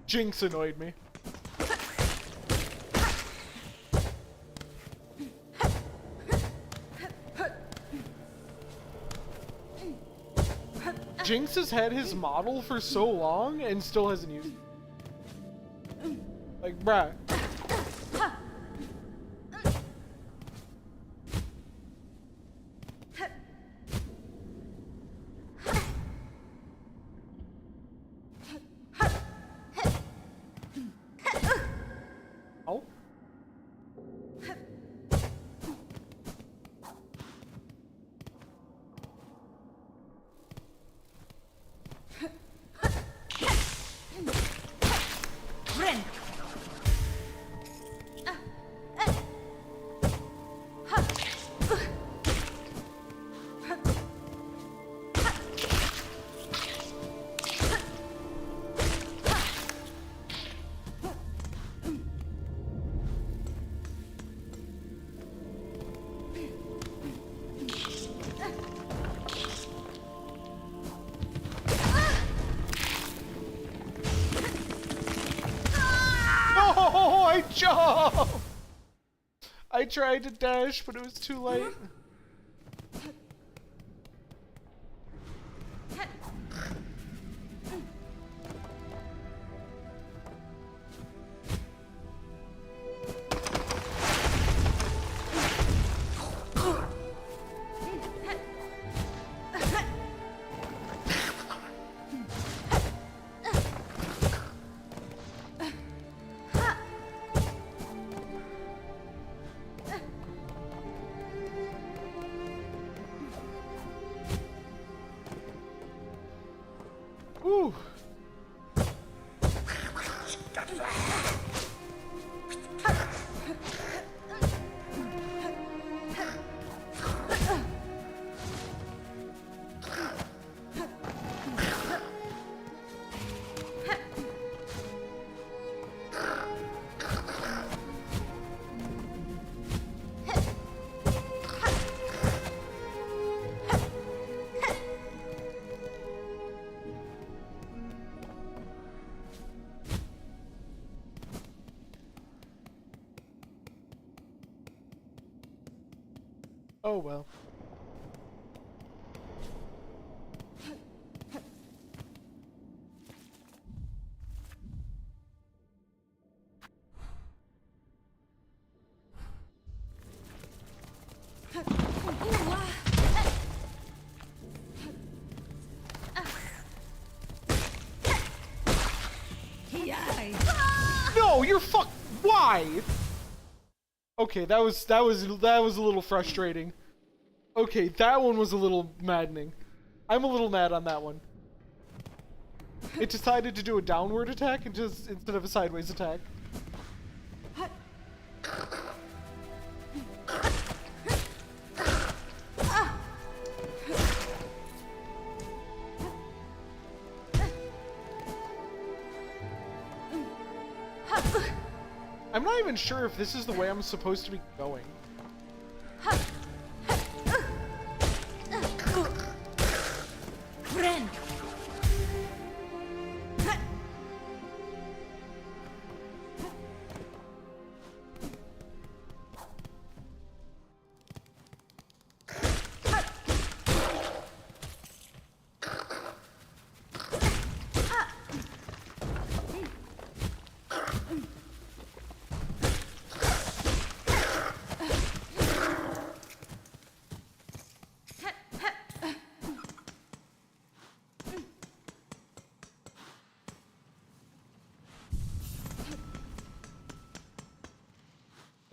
Jinx annoyed me. Jinx has had his model for so long and still hasn't used it. Like, bruh. Oh. Oh, I jumped! I tried to dash, but it was too late. Ooh. Oh well. No, you're fuck. Why? Okay, that was a little frustrating. Okay, that one was a little maddening. I'm a little mad on that one. It decided to do a downward attack and just instead of a sideways attack. I'm not even sure if this is the way I'm supposed to be going.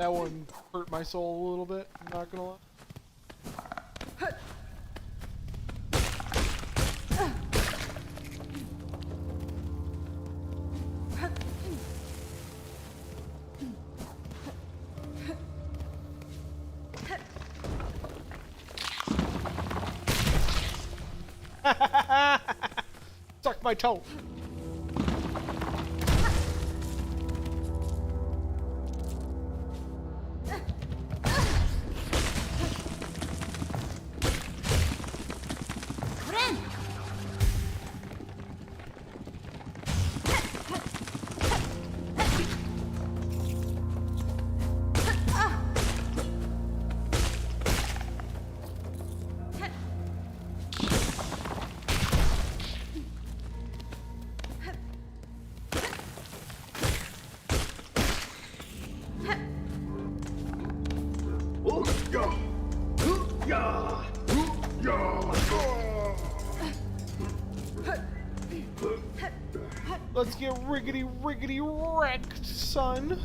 That one hurt my soul a little bit, I'm not gonna lie. Suck my toe. Let's get riggedy wrecked, son.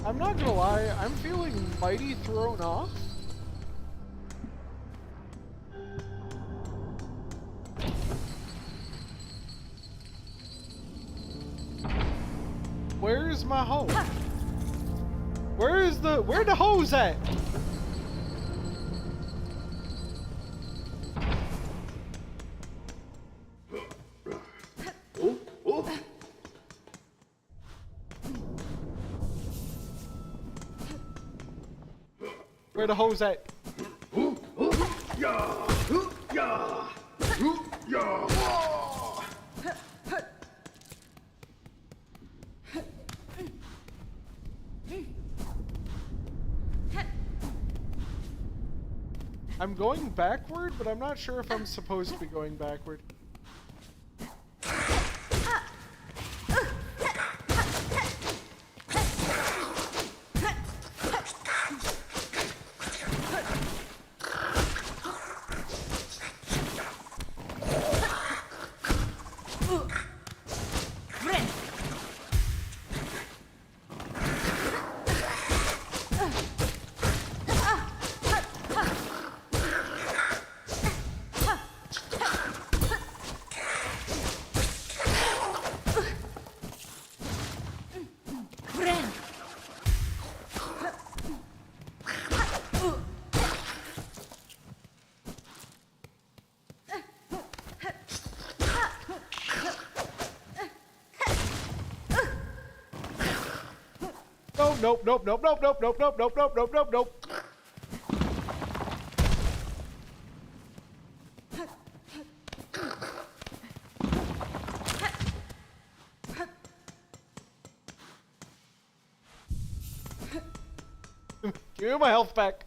I'm not gonna lie, I'm feeling mighty thrown off. Where's my hose? Where's the hose at? Where the hose at? I'm going backward, but I'm not sure if I'm supposed to be going backward. Nope, nope, nope, nope, nope, nope, nope, nope, nope, nope, nope, nope. Give me my health back.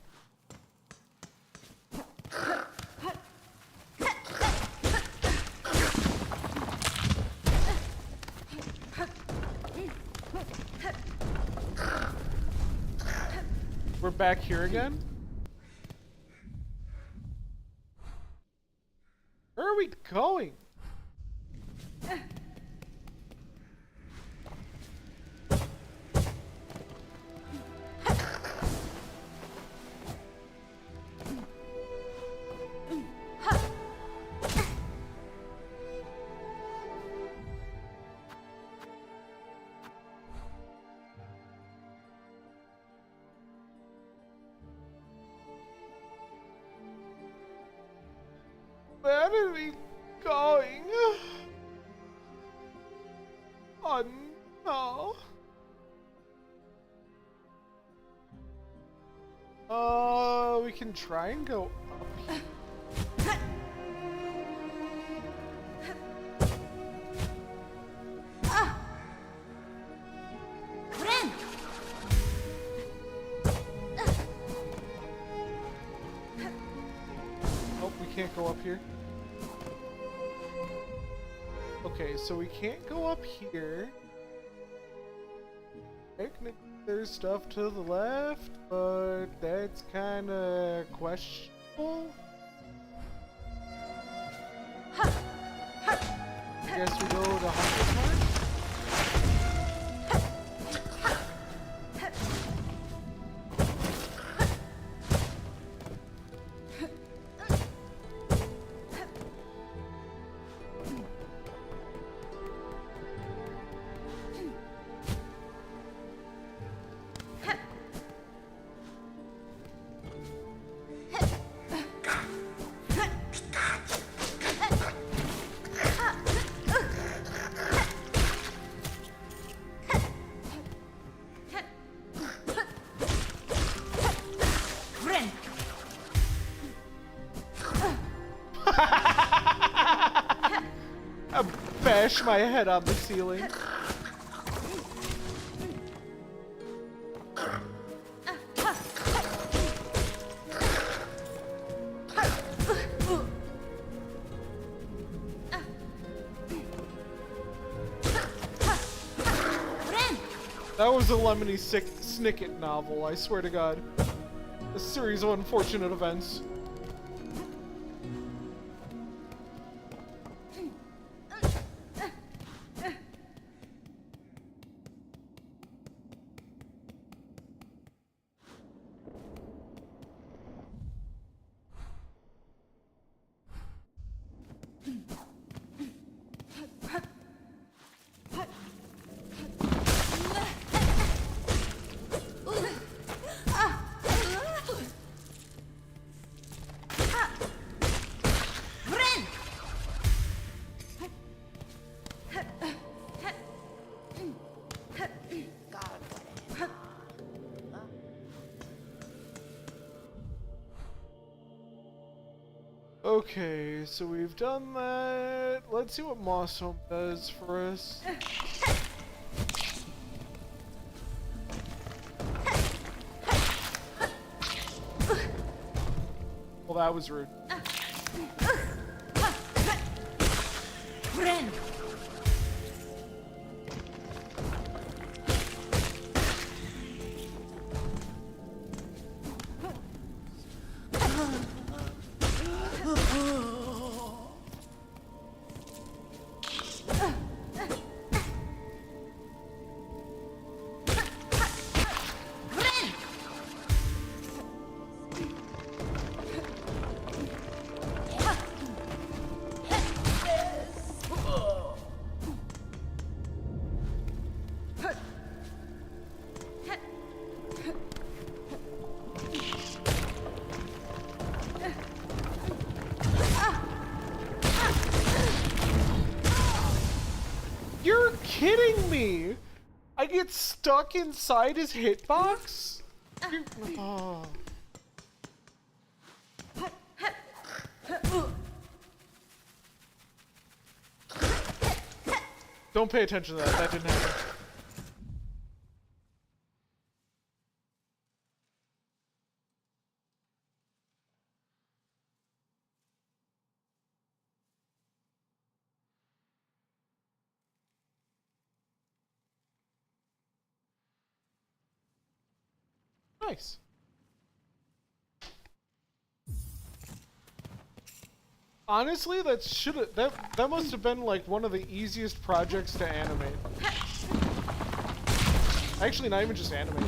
We're back here again? Where are we going? Where are we going? Oh no. We can try and go up here. go up here? Okay, so we can't go up here. Technically, there's stuff to the left, but that's kind of questionable. I guess we go to Hunter's Mark. I bash my head on the ceiling. That was a Lemony Snicket novel, I swear to God. A series of unfortunate events. Okay, so we've done that. Let's see what Moss Home does for us. Well, that was rude. You're kidding me! I get stuck inside his hitbox? Oh. Don't pay attention to that. That didn't happen. Nice. Honestly, that must have been like one of the easiest projects to animate. Actually, not even just animate.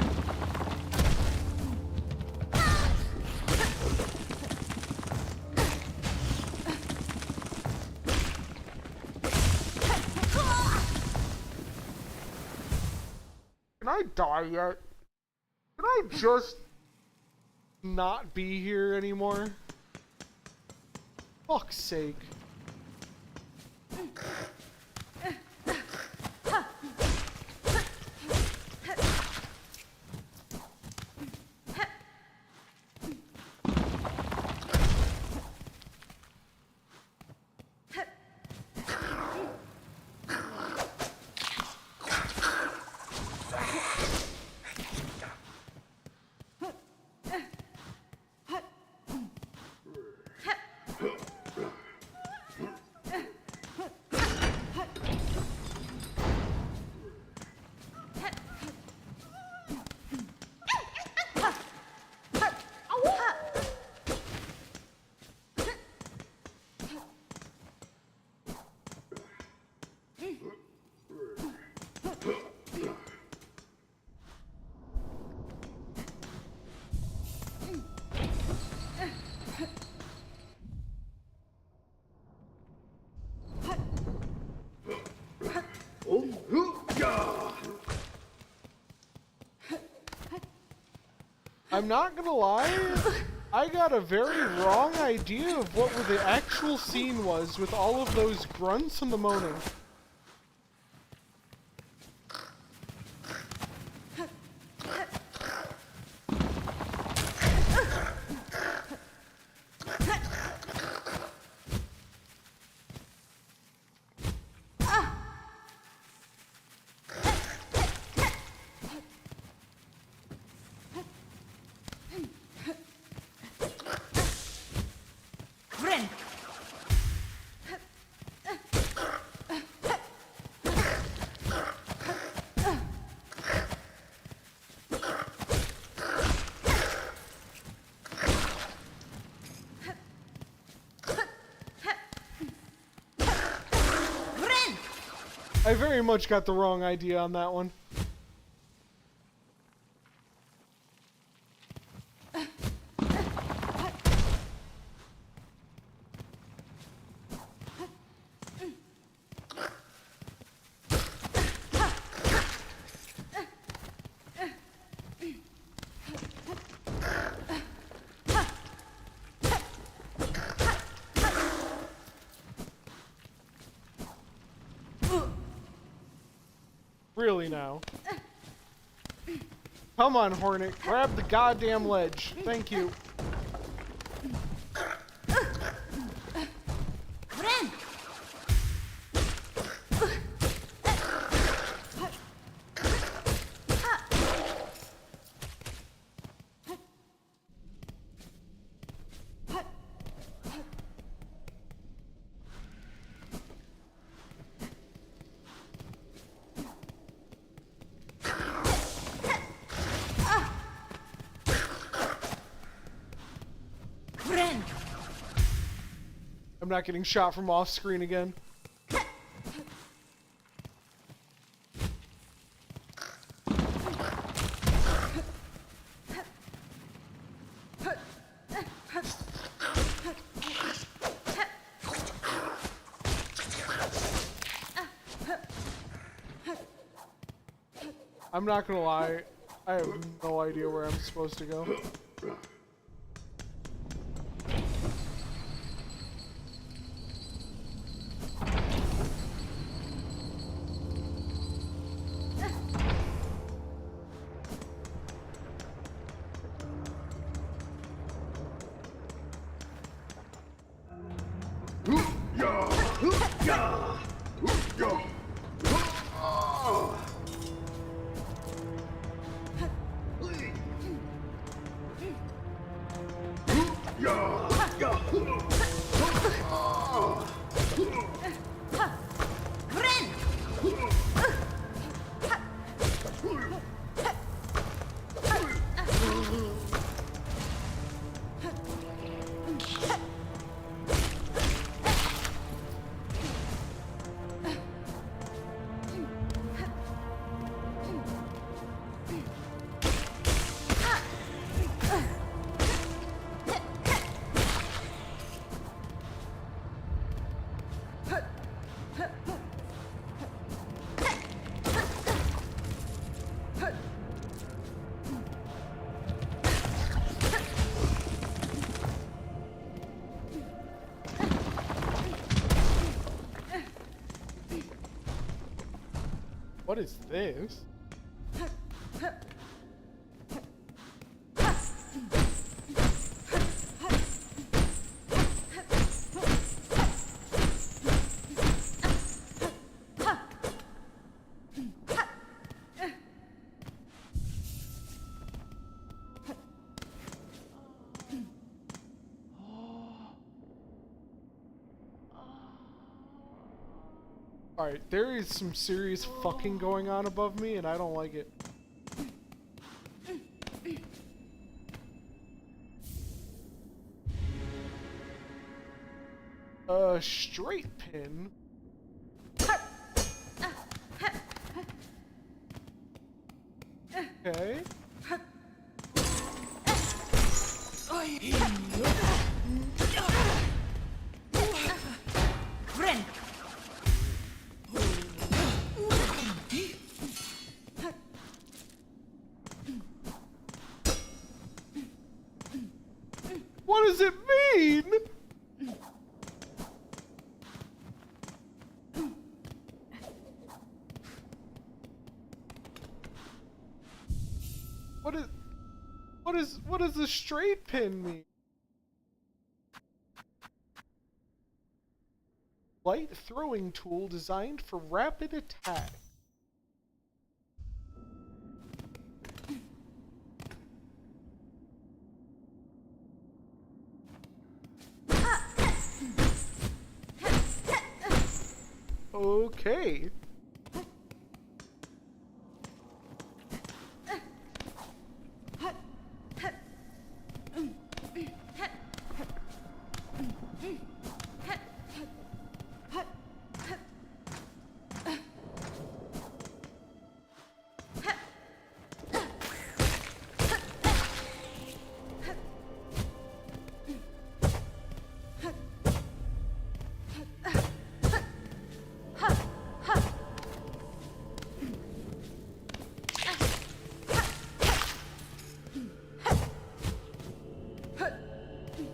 Can I die yet? Can I just not be here anymore? Fuck's sake. I'm not gonna lie, I got a very wrong idea of what the actual scene was with all of those grunts and the moaning. I very much got the wrong idea on that one. Really now. Come on, Hornet. Grab the goddamn ledge. Thank you. I'm not getting shot from off screen again. I'm not gonna lie, I have no idea where I'm supposed to go. What is this? Alright, there is some serious fucking going on above me, and I don't like it. Straight pin? Okay. What does it mean? What does the straight pin mean? Light throwing tool designed for rapid attack. Okay.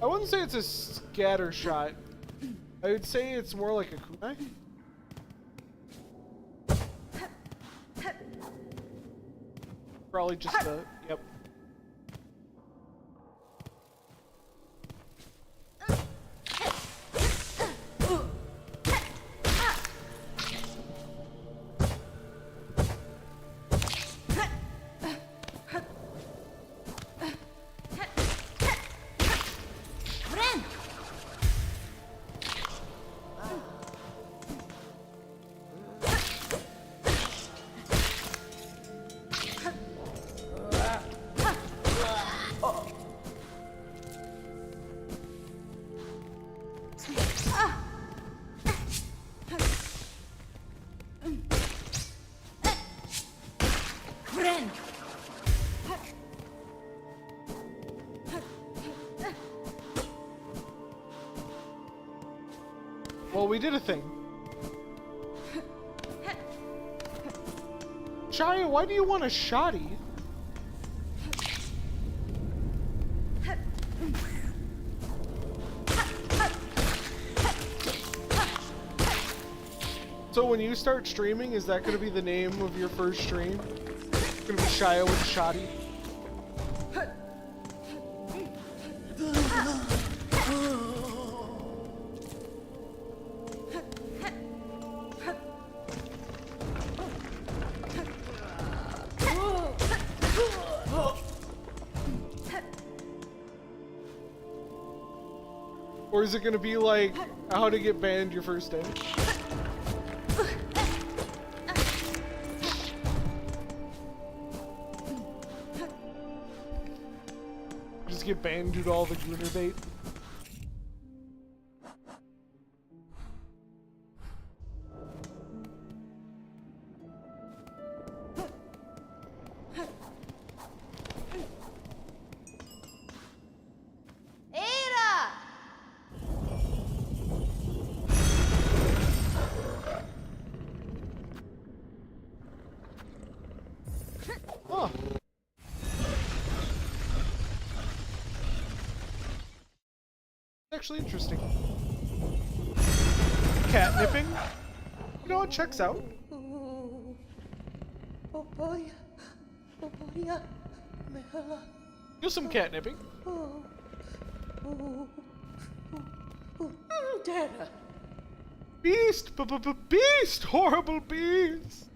I wouldn't say it's a scatter shot. I would say it's more like a kunai. Probably just a, yep. Well, we did a thing. Chaya, why do you want a shoddy? So when you start streaming, is that going to be the name of your first stream? It's going to be Shia with a shoddy? Or is it going to be like how to get banned your first day? Just get banned due to all the Gunner bait? Huh. Actually interesting. Catnipping? You know what checks out? Do some catnipping. Beast! Beast! Horrible beast!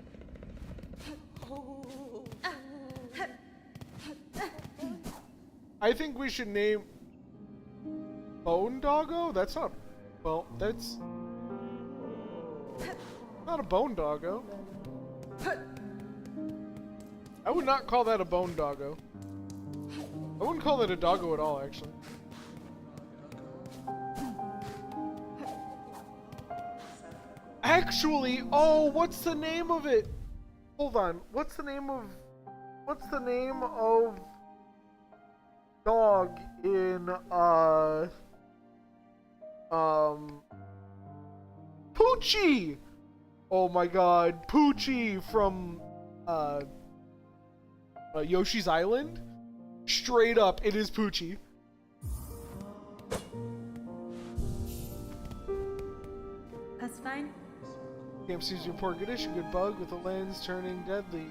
I think we should name Bone Doggo? That's not, well, that's not a bone doggo. I would not call that a bone doggo. I wouldn't call that a doggo at all, actually. Actually, oh, what's the name of it? Hold on. What's the name of dog in Poochie? Oh my god, Poochie from Yoshi's Island? Straight up, it is Poochie. Camp seems to be in poor condition. Good bug with the lens turning deadly.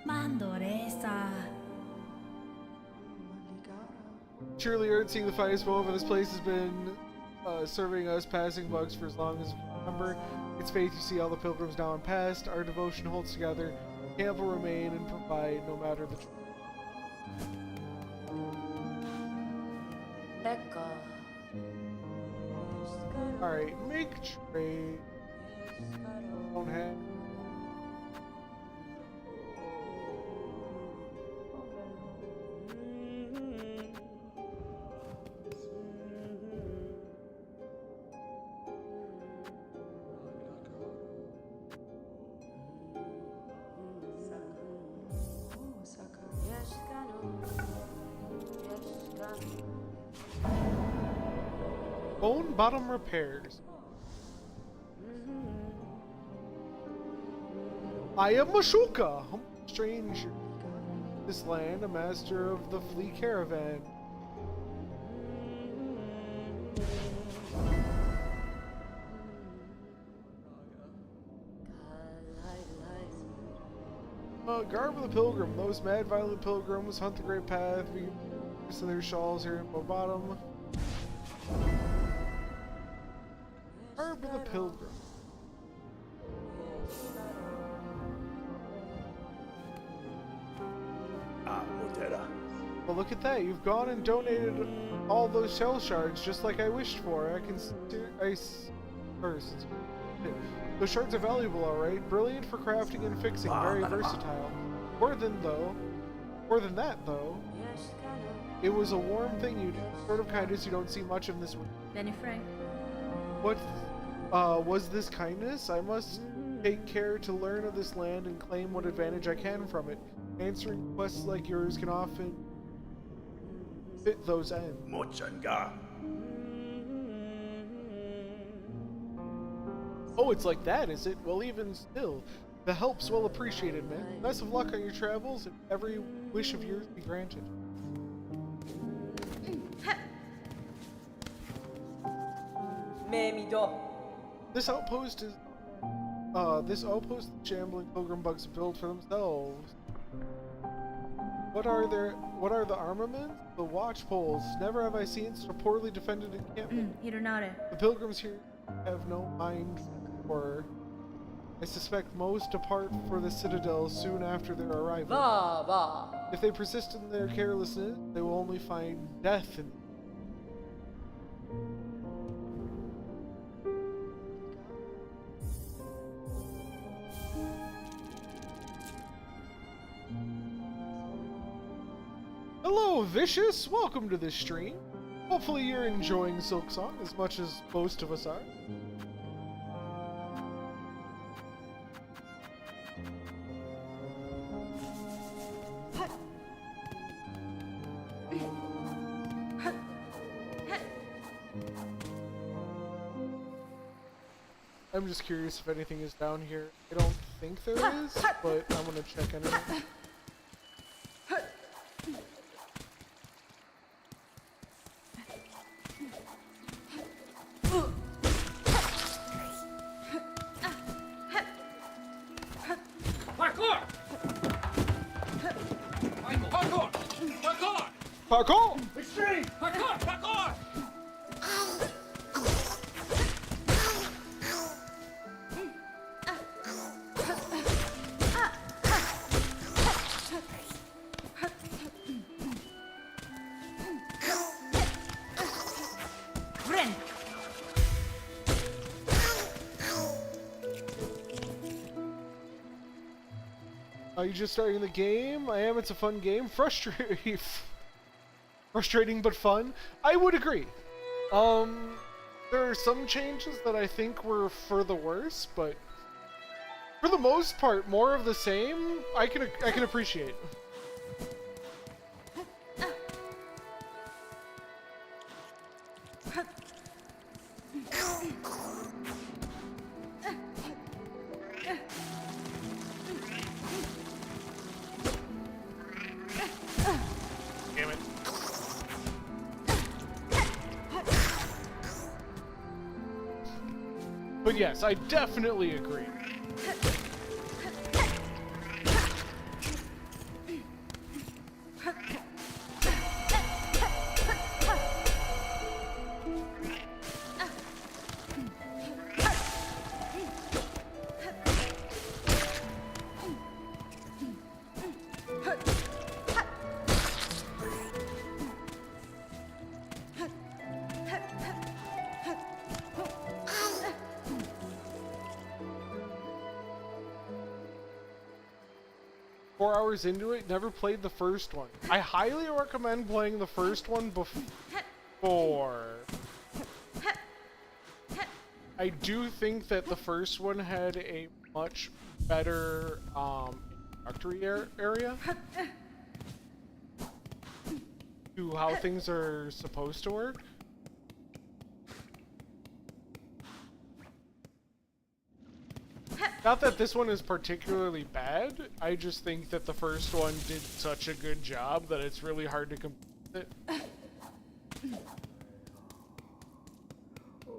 Mandoresa. Surely earned seeing the finest moment of this place has been serving us passing bugs for as long as we remember. It's faith you see all the pilgrims now and past. Our devotion holds together. Camp will remain and provide no matter the Becca. Alright, make trade. Don't have. Bone bottom repairs. I am Mashuka, humble stranger. This land, a master of the flea caravan. Garb of the pilgrim. Those mad, violent pilgrims hunt the great path. We in their shawls here at bottom. Garb of the pilgrim. Well, look at that. You've gone and donated all those shell shards just like I wished for. Those shards are valuable, alright. Brilliant for crafting and fixing. Very versatile. More than that, though, it was a warm thing you did. Sort of kindness you don't see much of this week. Benny Frank. What was this kindness? I must take care to learn of this land and claim what advantage I can from it. Answering quests like yours can often fit those ends. Mochanga. Oh, it's like that, is it? Well, even still, the help's well appreciated, man. Best of luck on your travels, and every wish of yours be granted. This outpost is the shambling pilgrim bugs build for themselves. What are the armaments? The watch poles. Never have I seen such a poorly defended encampment. Hironare. The pilgrims here have no mind for. I suspect most depart for the citadel soon after their arrival. If they persist in their carelessness, they will only find death in. Hello, Vicious! Welcome to this stream. Hopefully you're enjoying Silksong as much as most of us are. I'm just curious if anything is down here. I don't think there is, but I'm gonna check anyway. Parkour! Parkour! Parkour! Parkour! Extreme! Parkour! Parkour! Are you just starting the game? I am. It's a fun game. Frustrating but fun. I would agree. There are some changes that I think were for the worse, but for the most part, more of the same. I can appreciate. Damn it. But yes, I definitely agree. 4 hours into it, never played the first one. I highly recommend playing the first one before. I do think that the first one had a much better introductory area to how things are supposed to work. Not that this one is particularly bad, I just think that the first one did such a good job that it's really hard to compete with it.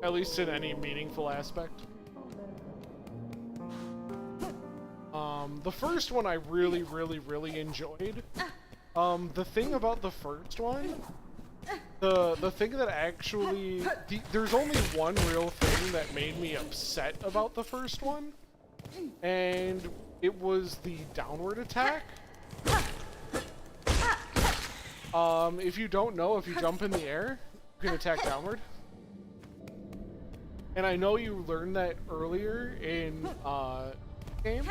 At least in any meaningful aspect. The first one I really, really, really enjoyed. The thing about the first one, the thing that actually, there's only one real thing that made me upset about the first one, and it was the downward attack. If you don't know, if you jump in the air, you can attack downward. And I know you learned that earlier in game,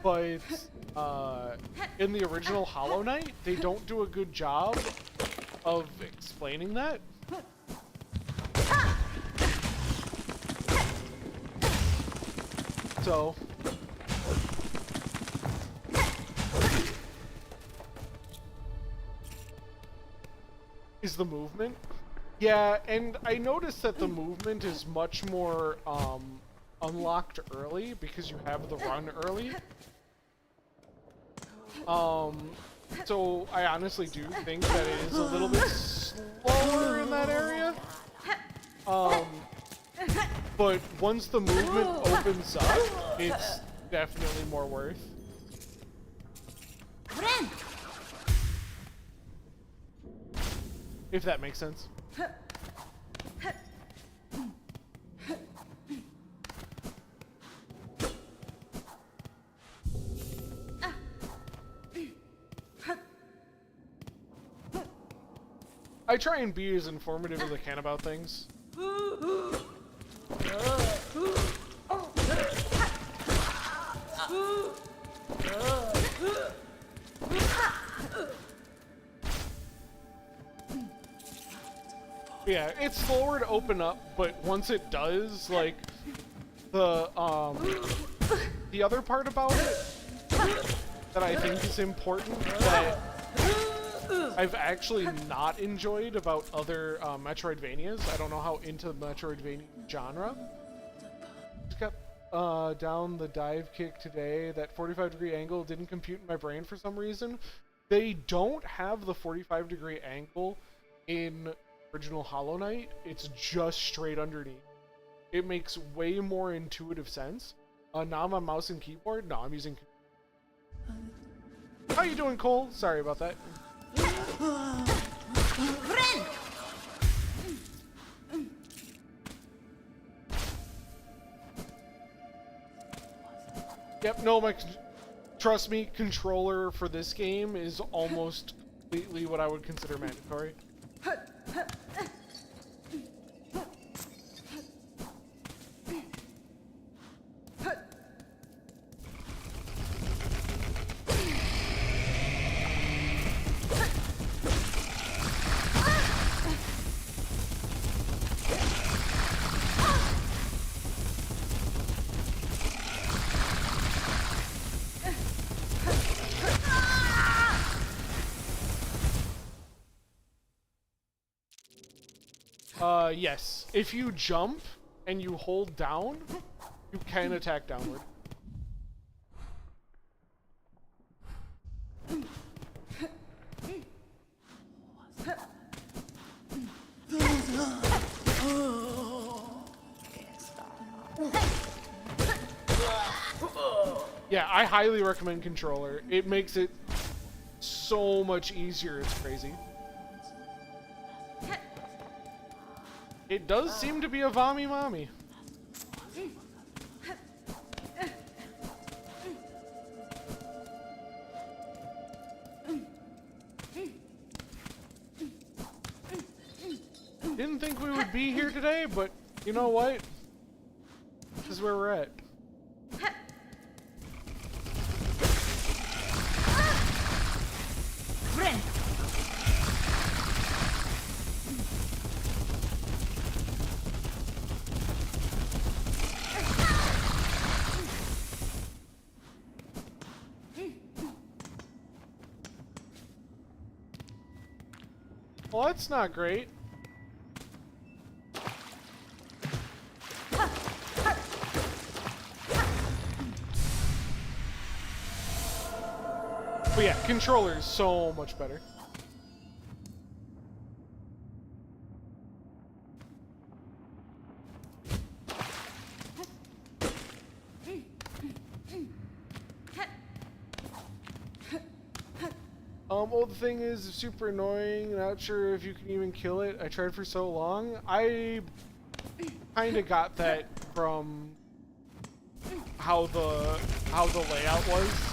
but in the original Hollow Knight, they don't do a good job of explaining that. So is the movement. Yeah, and I noticed that the movement is much more unlocked early because you have the run early. So I honestly do think that it is a little bit slower in that area. But once the movement opens up, it's definitely more worth. If that makes sense. I try and be as informative as I can about things. Yeah, it's slower to open up, but once it does, like, the other part about it that I think is important that I've actually not enjoyed about other Metroidvanias. I don't know how into the Metroidvania genre. Just got down the dive kick today. That 45-degree angle didn't compute in my brain for some reason. They don't have the 45-degree angle in original Hollow Knight. It's just straight underneath. It makes way more intuitive sense. Now I'm on mouse and keyboard. No, I'm using. How you doing, Cole? Sorry about that. Yep, no, trust me, controller for this game is almost completely what I would consider mandatory. Yes. If you jump and you hold down, you can attack downward. Yeah, I highly recommend controller. It makes it so much easier, it's crazy. It does seem to be a Vami Mommy. Didn't think we would be here today, but you know what? This is where we're at. Well, that's not great. But yeah, controller is so much better. Well, the thing is, it's super annoying. Not sure if you can even kill it. I tried for so long. I kind of got that from how the layout was.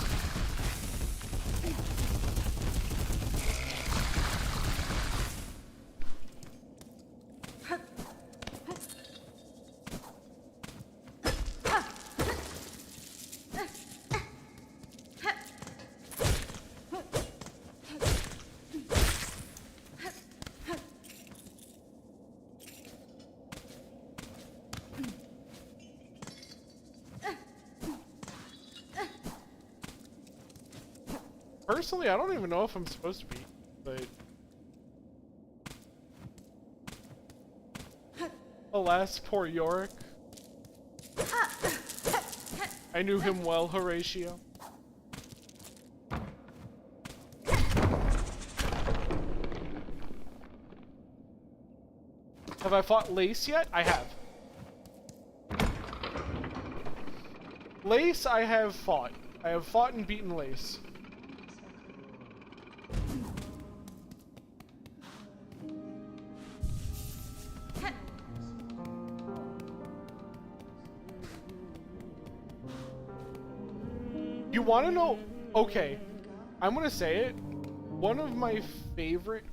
Personally, I don't even know if I'm supposed to be, but alas, poor Yorick. I knew him well, Horatio. Have I fought Lace yet? I have. Lace, I have fought. I have fought and beaten Lace. You want to know? Okay, I'm gonna say it. One of my favorite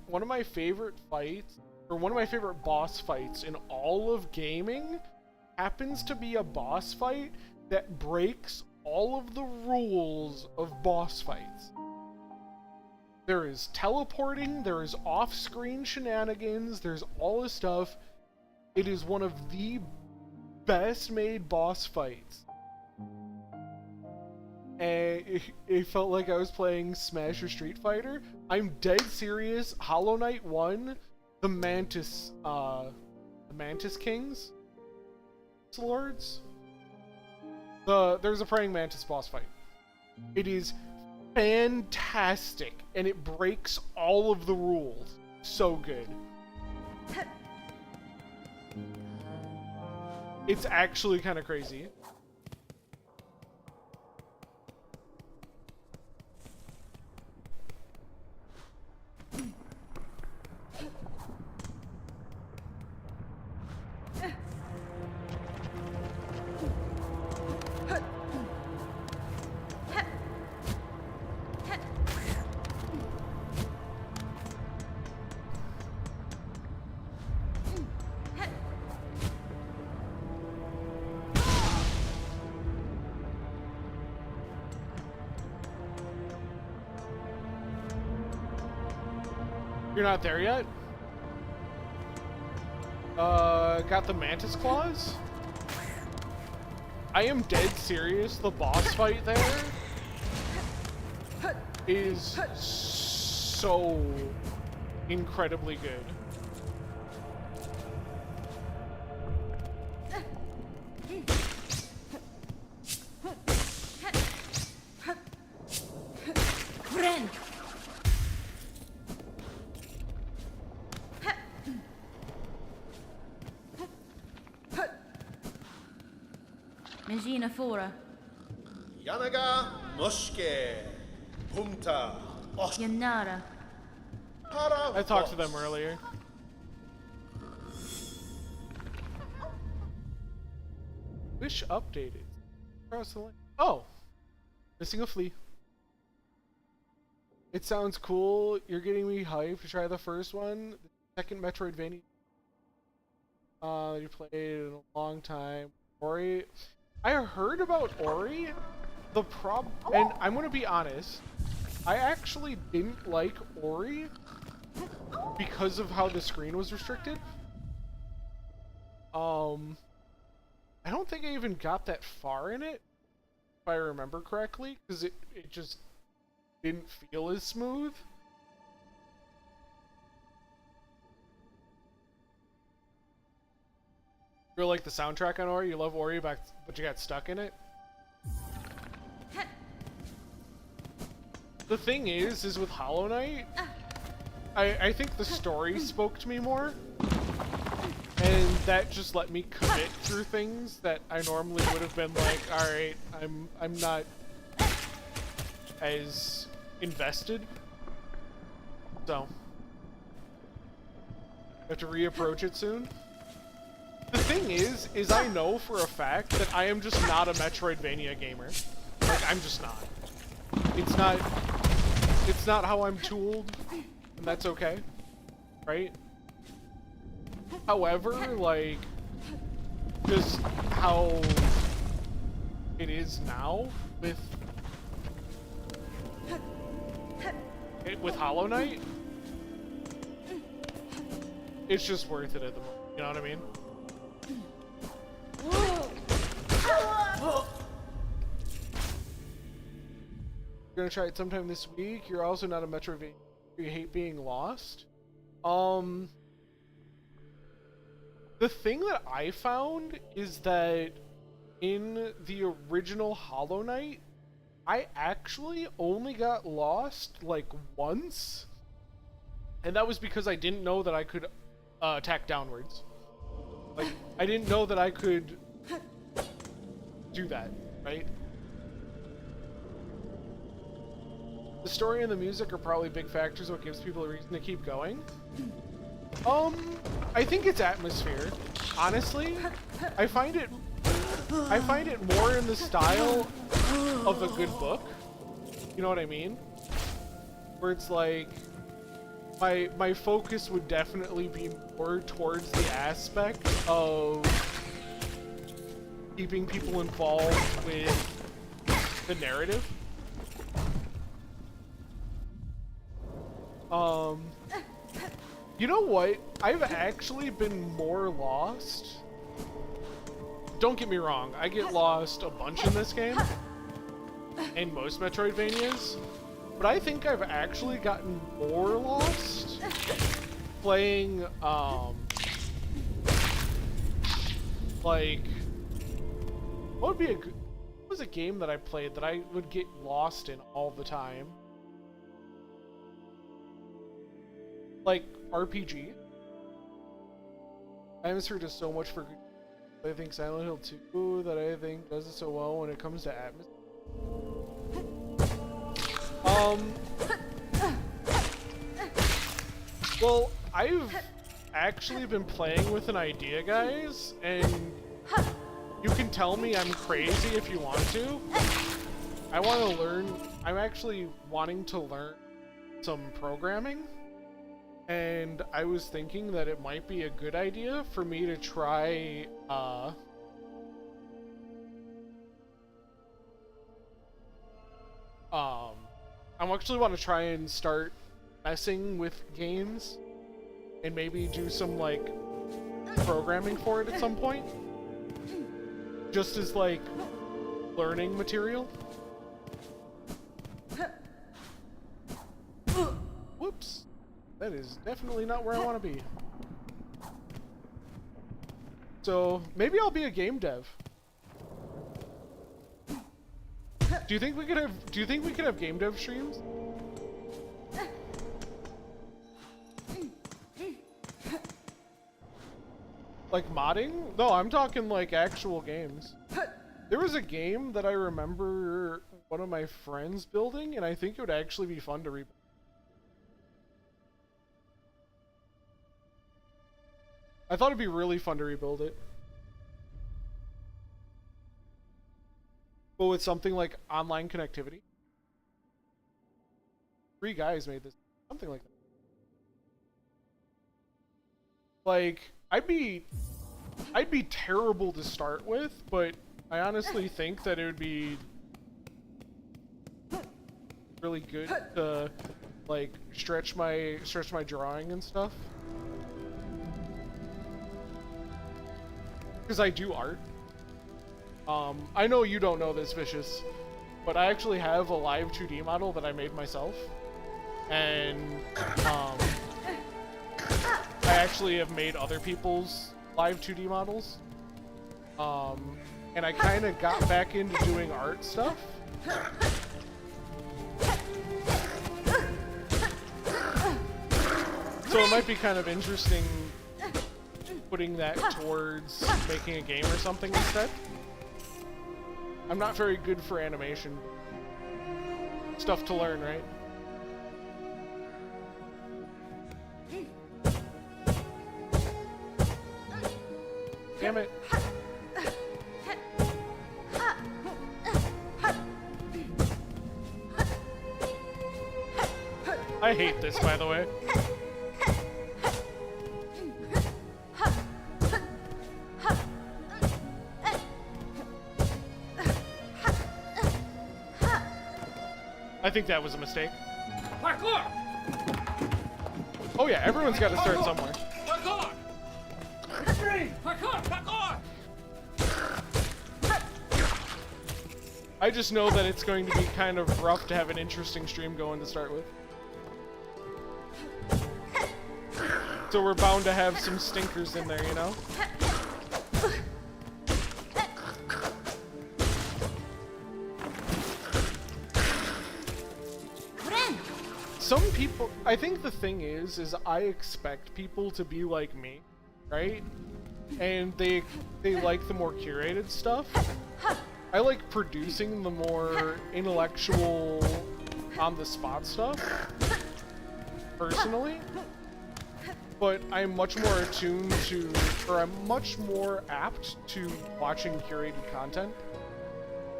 fights, or one of my favorite boss fights in all of gaming, happens to be a boss fight that breaks all of the rules of boss fights. There is teleporting, there is off-screen shenanigans, there's all this stuff. It is one of the best made boss fights. And it felt like I was playing Smash or Street Fighter. I'm dead serious. Hollow Knight 1, the Mantis Kings Lords. There's a praying mantis boss fight. It is fantastic, and it breaks all of the rules. So good. It's actually kind of crazy. You're not there yet? Got the Mantis Claws? I am dead serious. The boss fight there is so incredibly good. Friend. Magina Fora. Yanaga Mushke Humta Yanara. I talked to them earlier. Wish updated. Across the link. Oh! Missing a flea. It sounds cool. You're getting me hyped to try the first one. The second Metroidvania you played in a long time. Ori. I heard about Ori. And I'm gonna be honest, I actually didn't like Ori because of how the screen was restricted. I don't think I even got that far in it, if I remember correctly, because it just didn't feel as smooth. You like the soundtrack on Ori? You love Ori, but you got stuck in it? The thing is with Hollow Knight, I think the story spoke to me more, and that just let me commit through things that I normally would have been like, alright, I'm not as invested. So I have to reapproach it soon. The thing is I know for a fact that I am just not a Metroidvania gamer. Like, I'm just not. It's not how I'm tooled, and that's okay, right? However, like, just how it is now with Hollow Knight, it's just worth it at the moment, you know what I mean? You're gonna try it sometime this week. You're also not a Metroidvania. You hate being lost. The thing that I found is that in the original Hollow Knight, I actually only got lost like once, and that was because I didn't know that I could attack downwards. Like, I didn't know that I could do that, right? The story and the music are probably big factors what gives people a reason to keep going. I think it's atmosphere. Honestly, I find it more in the style of a good book. You know what I mean? Where it's like my focus would definitely be more towards the aspect of keeping people involved with the narrative. You know what? I've actually been more lost. Don't get me wrong, I get lost a bunch in this game, and most Metroidvanias, but I think I've actually gotten more lost playing, like, what was a game that I played that I would get lost in all the time? Like, RPG? Atmosphere does so much for good. I think Silent Hill 2 that I think does it so well when it comes to atmosphere. Well, I've actually been playing with an idea, guys, and you can tell me I'm crazy if you want to. I want to learn, I'm actually wanting to learn some programming. And I was thinking that it might be a good idea for me to try, I actually want to try and start messing with games and maybe do some, like, programming for it at some point. Just as, like, learning material. Whoops. That is definitely not where I want to be. So maybe I'll be a game dev. Do you think we could have game dev streams? Like modding? No, I'm talking like actual games. There was a game that I remember one of my friends building, and I think it would actually be fun to rebuild. I thought it'd be really fun to rebuild it. But with something like online connectivity. 3 guys made this. Something like that. Like, I'd be terrible to start with, but I honestly think that it would be really good to, like, stretch my drawing and stuff. Because I do art. I know you don't know this, Vicious, but I actually have a live 2D model that I made myself. And, I actually have made other people's live 2D models And I kind of got back into doing art stuff. So it might be kind of interesting putting that towards making a game or something instead. I'm not very good for animation. Stuff to learn, right? Damn it. I hate this, by the way. I think that was a mistake. Parkour! Oh yeah, everyone's got to start somewhere. Parkour! Parkour! Parkour! I just know that it's going to be kind of rough to have an interesting stream going to start with. So we're bound to have some stinkers in there, you know? Some people, I think the thing is I expect people to be like me, right? And they like the more curated stuff. I like producing the more intellectual, on-the-spot stuff, personally. But I'm much more attuned to, or I'm much more apt to watching curated content,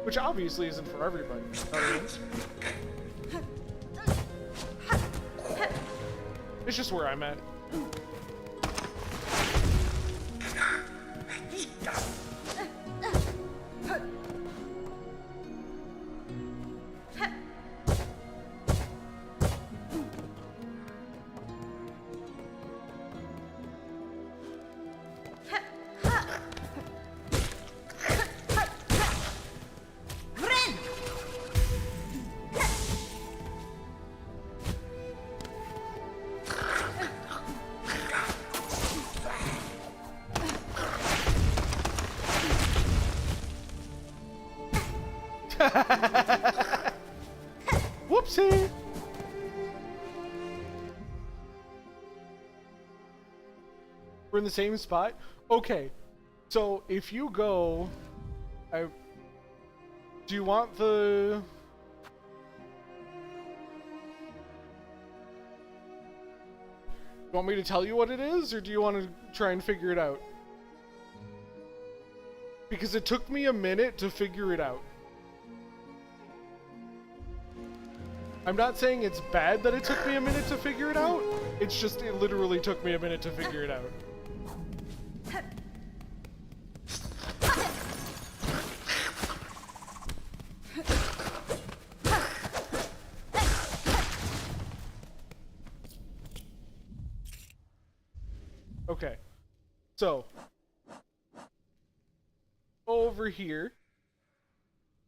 which obviously isn't for everybody. You know what I mean? It's just where I'm at. Whoopsie! We're in the same spot? Okay. So if you go... do you want the... You want me to tell you what it is, or do you want to try and figure it out? Because it took me a minute to figure it out. I'm not saying it's bad that it took me a minute to figure it out. It's just, it literally took me a minute to figure it out. Okay. So, over here,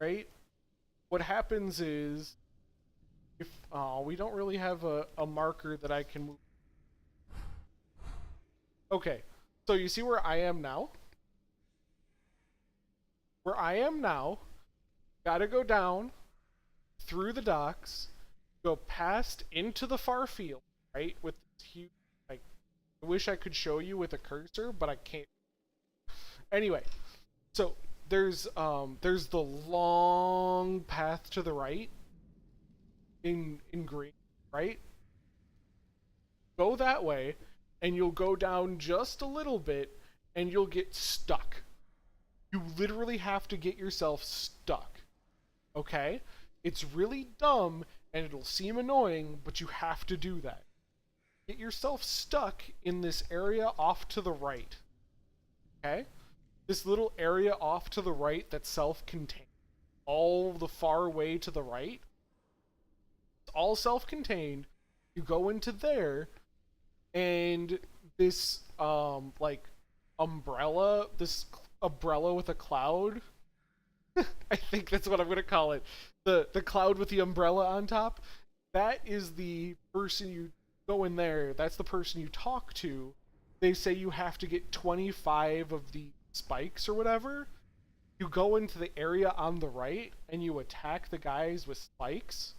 right? What happens is, if we don't really have a marker that I can move. Okay, so you see where I am now? Where I am now, gotta go down through the docks, go past into the far field, right? With this huge, like, I wish I could show you with a cursor, but I can't. Anyway, so there's the long path to the right. In green, right? Go that way, and you'll go down just a little bit, and you'll get stuck. You literally have to get yourself stuck. Okay? It's really dumb, and it'll seem annoying, but you have to do that. Get yourself stuck in this area off to the right. Okay? This little area off to the right that's self-contained. All the far way to the right. All self-contained. You go into there, and this like umbrella, this umbrella with a cloud. I think that's what I'm gonna call it. The cloud with the umbrella on top. That is the person you go in there. That's the person you talk to. They say you have to get 25 of these spikes or whatever, you go into the area on the right and you attack the guys with spikes,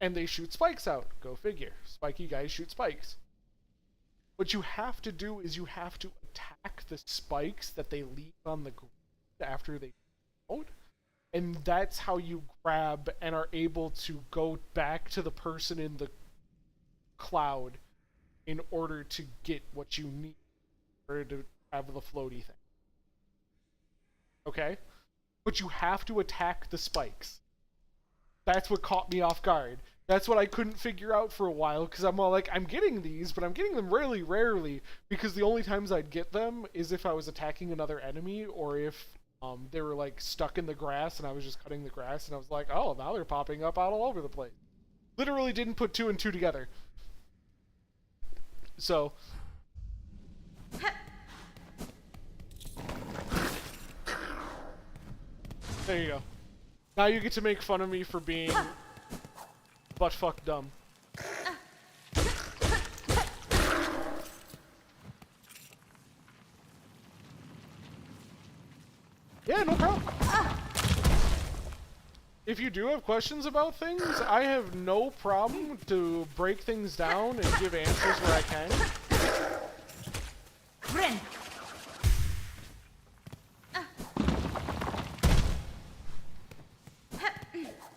and they shoot spikes out. Go figure. Spiky guys shoot spikes. What you have to do is you have to attack the spikes that they leave on the ground after they out, and that's how you grab and are able to go back to the person in the cloud in order to get what you need in order to have the floaty thing. Okay? But you have to attack the spikes. That's what caught me off guard. That's what I couldn't figure out for a while, because I'm all like, I'm getting these, but I'm getting them really rarely, because the only times I'd get them is if I was attacking another enemy, or if they were like stuck in the grass and I was just cutting the grass, and I was like, oh, now they're popping up out all over the place. Literally didn't put two and two together. So... there you go. Now you get to make fun of me for being buttfuck dumb. Yeah, no problem. If you do have questions about things, I have no problem to break things down and give answers where I can. Friend.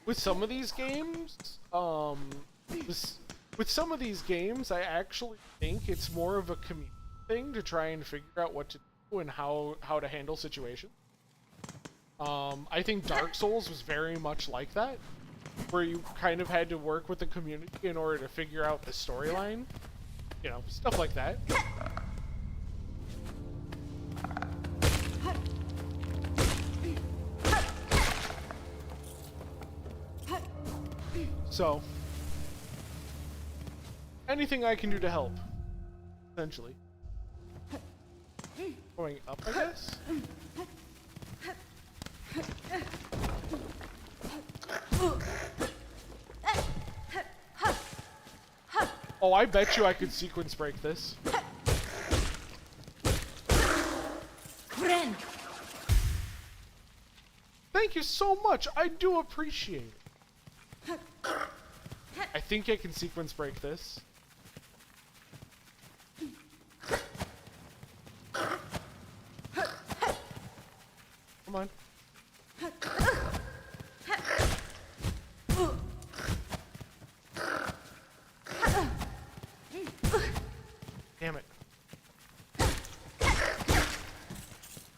With some of these games, I actually think it's more of a community thing to try and figure out what to do and how to handle situations. I think Dark Souls was very much like that, where you kind of had to work with the community in order to figure out the storyline. You know, stuff like that. So, anything I can do to help, essentially. Going up, I guess? Oh, I bet you I could sequence break this. Friend. Thank you so much. I do appreciate it. I think I can sequence break this. Come on. Damn it.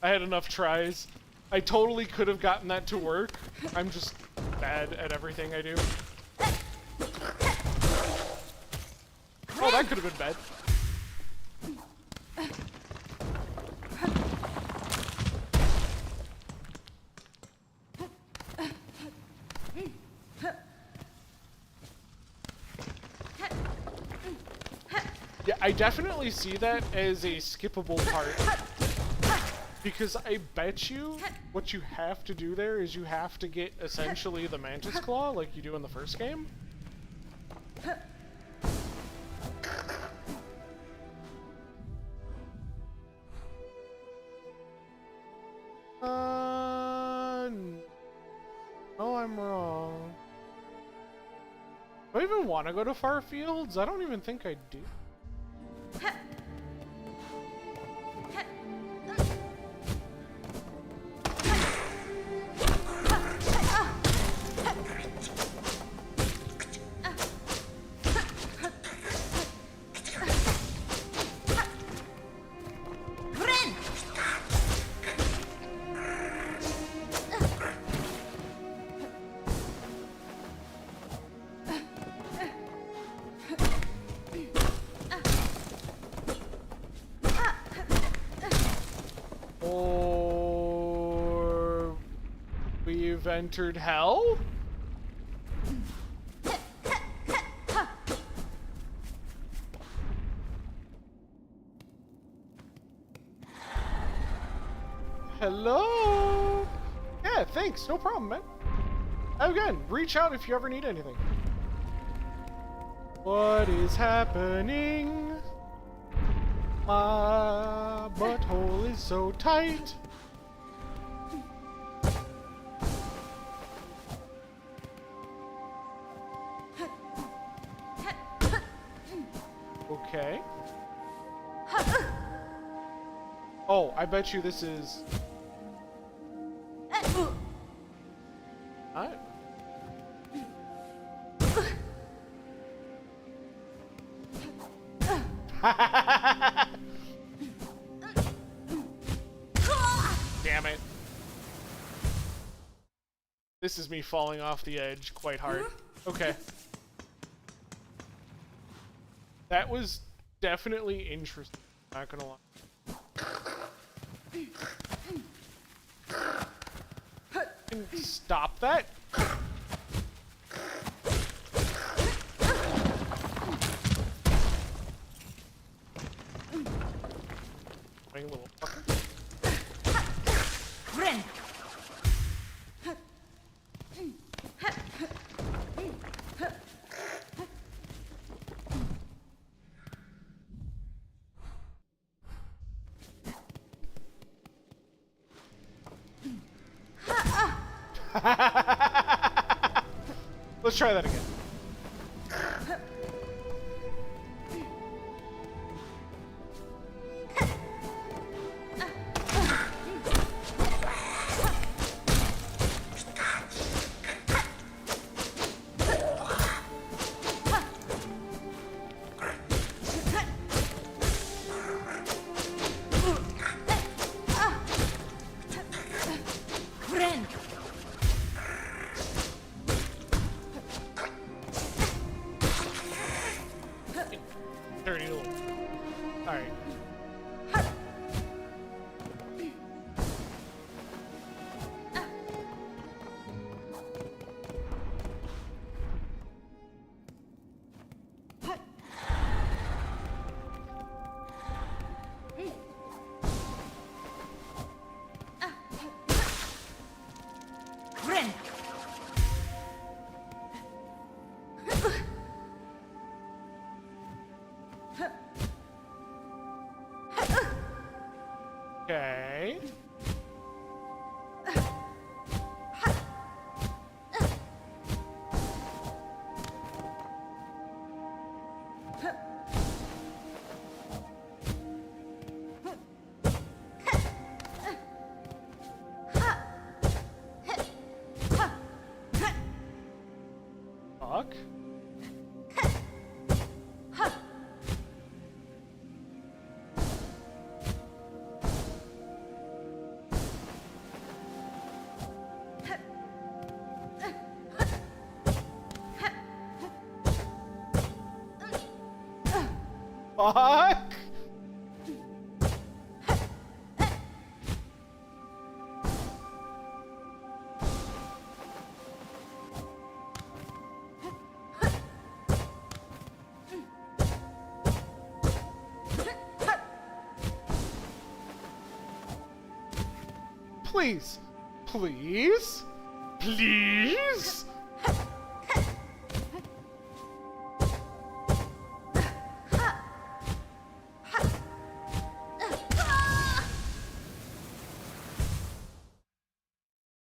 I had enough tries. I totally could have gotten that to work. I'm just bad at everything I do. Oh, that could have been bad. Yeah, I definitely see that as a skippable part. Because I bet you what you have to do there is you have to get essentially the Mantis Claw like you do in the first game. No, I'm wrong. Do I even want to go to Far Fields? I don't even think I do. Or we've entered hell? Hello? Yeah, thanks. No problem, man. Again, reach out if you ever need anything. What is happening? My butthole is so tight. Okay. Oh, I bet you this is... I... Damn it. This is me falling off the edge quite hard. Okay. That was definitely interesting, not gonna lie. Can you stop that? Little fucker. Ren. Let's try that again. Ren. Dirty little. Alright. Ren. Okay. Fuck. Fuck. Please. Please? Please?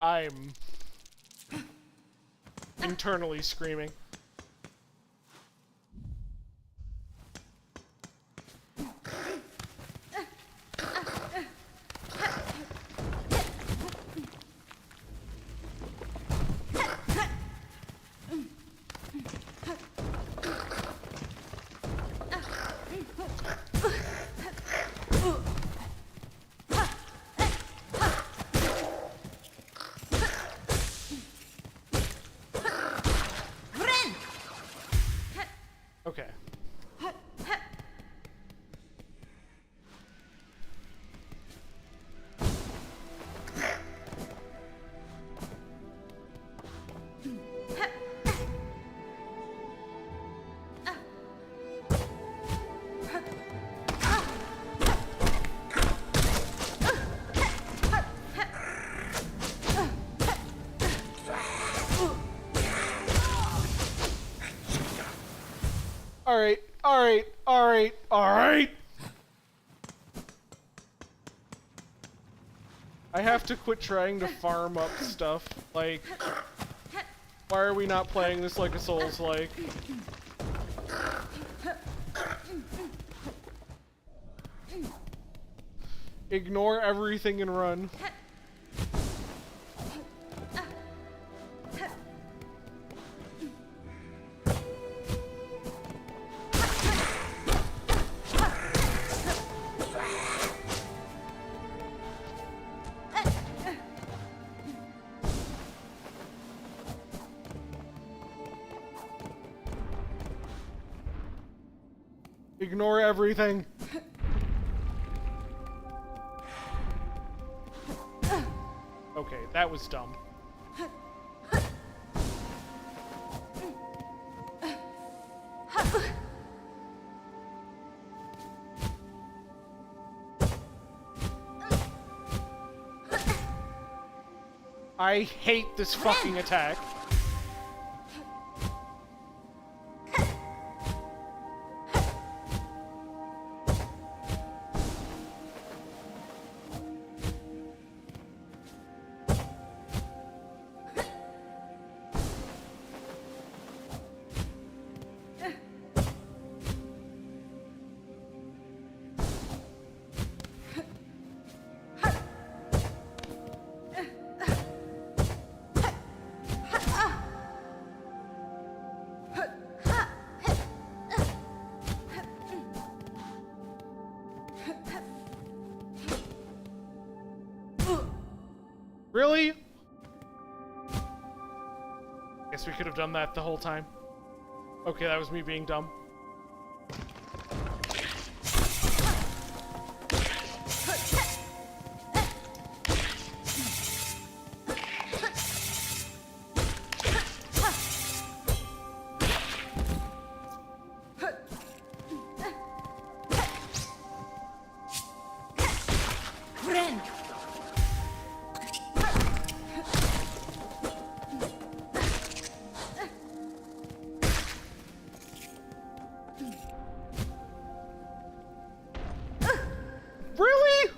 I'm internally screaming. Ren. Okay. Alright, alright, alright, alright! I have to quit trying to farm up stuff. Like, why are we not playing this like a Souls-like? Ignore everything and run. Ignore everything. Okay, that was dumb. I hate this fucking attack. Really? Guess we could have done that the whole time. Okay, that was me being dumb. Friend. Really?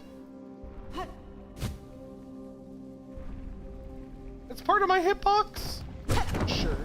It's part of my hitbox? Sure.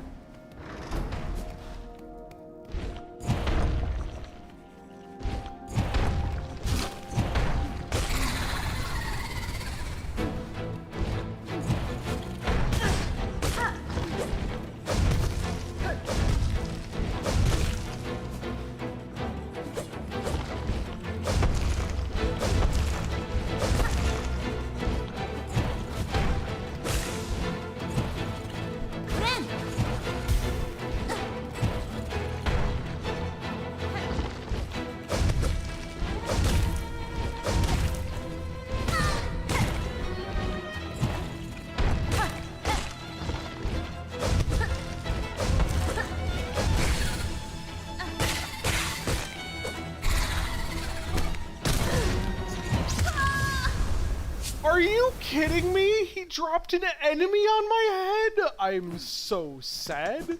Are you kidding me? He dropped an enemy on my head? I'm so sad.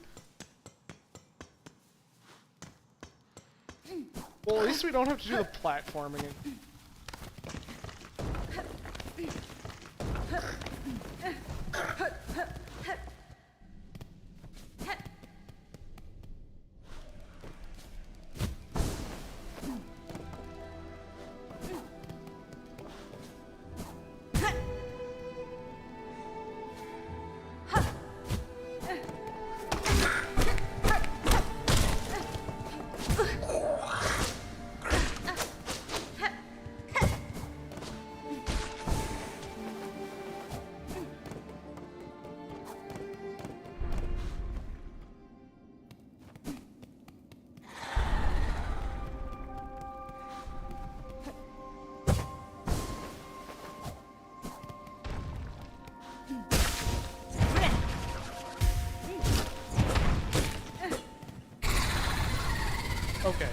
Well, at least we don't have to do the platforming. Okay.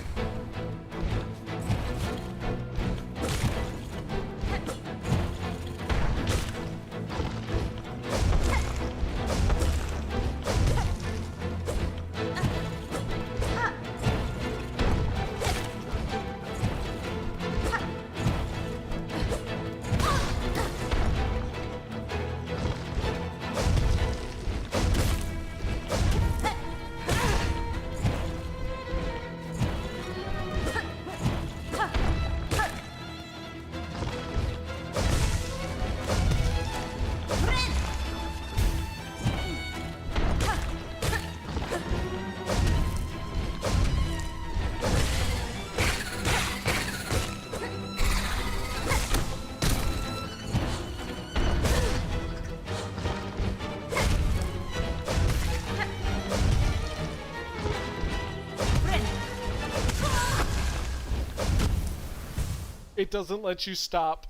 It doesn't let you stop.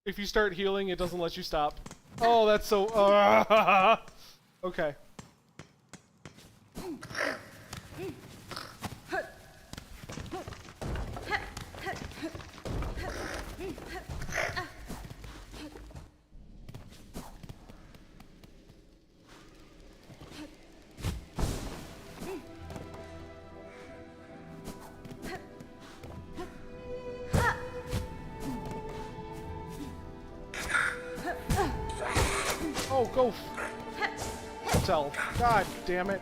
If you start healing, it doesn't let you stop. Oh, that's so... Okay. Oh, go tell. God damn it.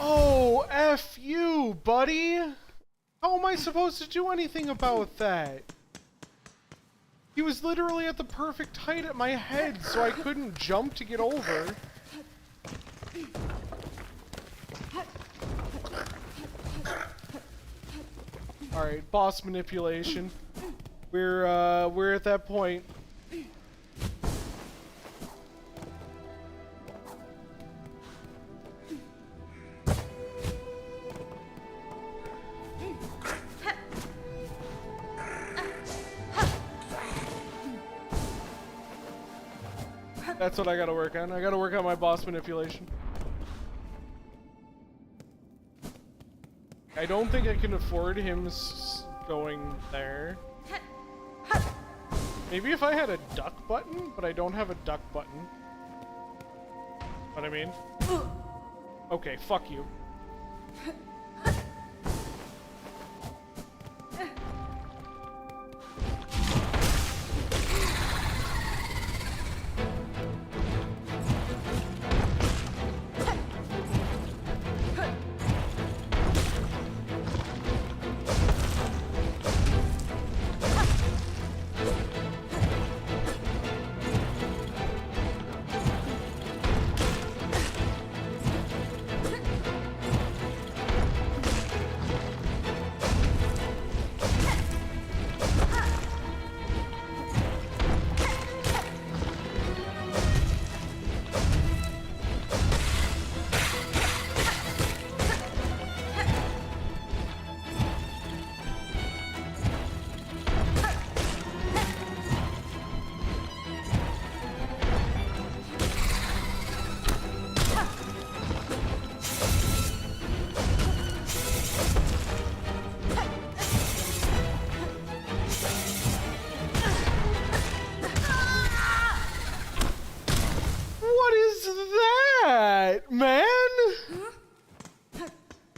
Oh, F you, buddy! How am I supposed to do anything about that? He was literally at the perfect height at my head, so I couldn't jump to get over. Alright, boss manipulation. We're at that point. That's what I gotta work on. I gotta work on my boss manipulation. I don't think I can afford him going there. Maybe if I had a duck button, but I don't have a duck button. What I mean? Okay, fuck you.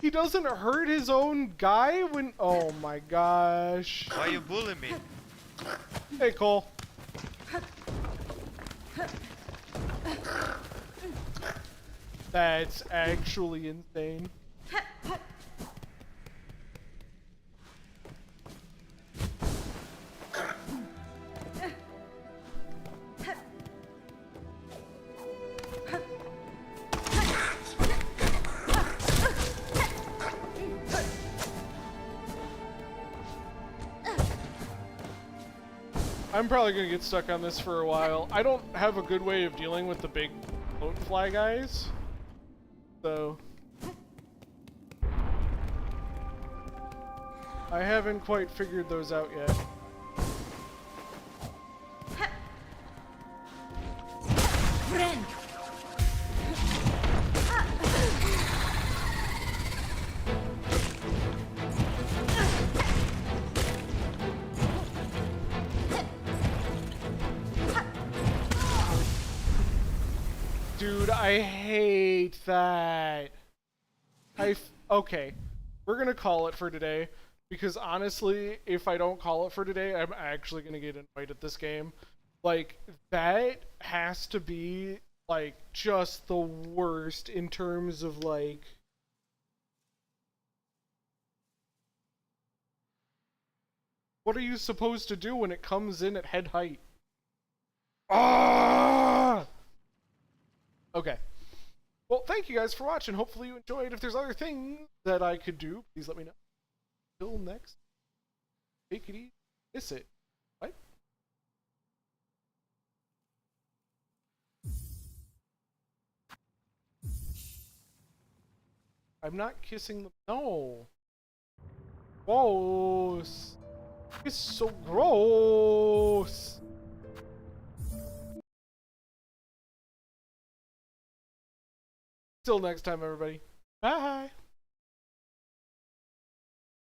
He doesn't hurt his own guy when... Oh my gosh. Why you bullying me? Hey, Cole. That's actually insane. I'm probably gonna get stuck on this for a while. I don't have a good way of dealing with the big float fly guys. So... I haven't quite figured those out yet. Friend. Dude, I hate that. Okay, we're gonna call it for today, because honestly, if I don't call it for today, I'm actually gonna get annoyed at this game. Like, that has to be, like, just the worst in terms of, like... What are you supposed to do when it comes in at head height? Ah! Okay. Well, thank you guys for watching. Hopefully you enjoyed. If there's other things that I could do, please let me know. Till next. Take it easy. Miss it. What? I'm not kissing the... No. Gross. It's so gross. Till next time, everybody. Bye.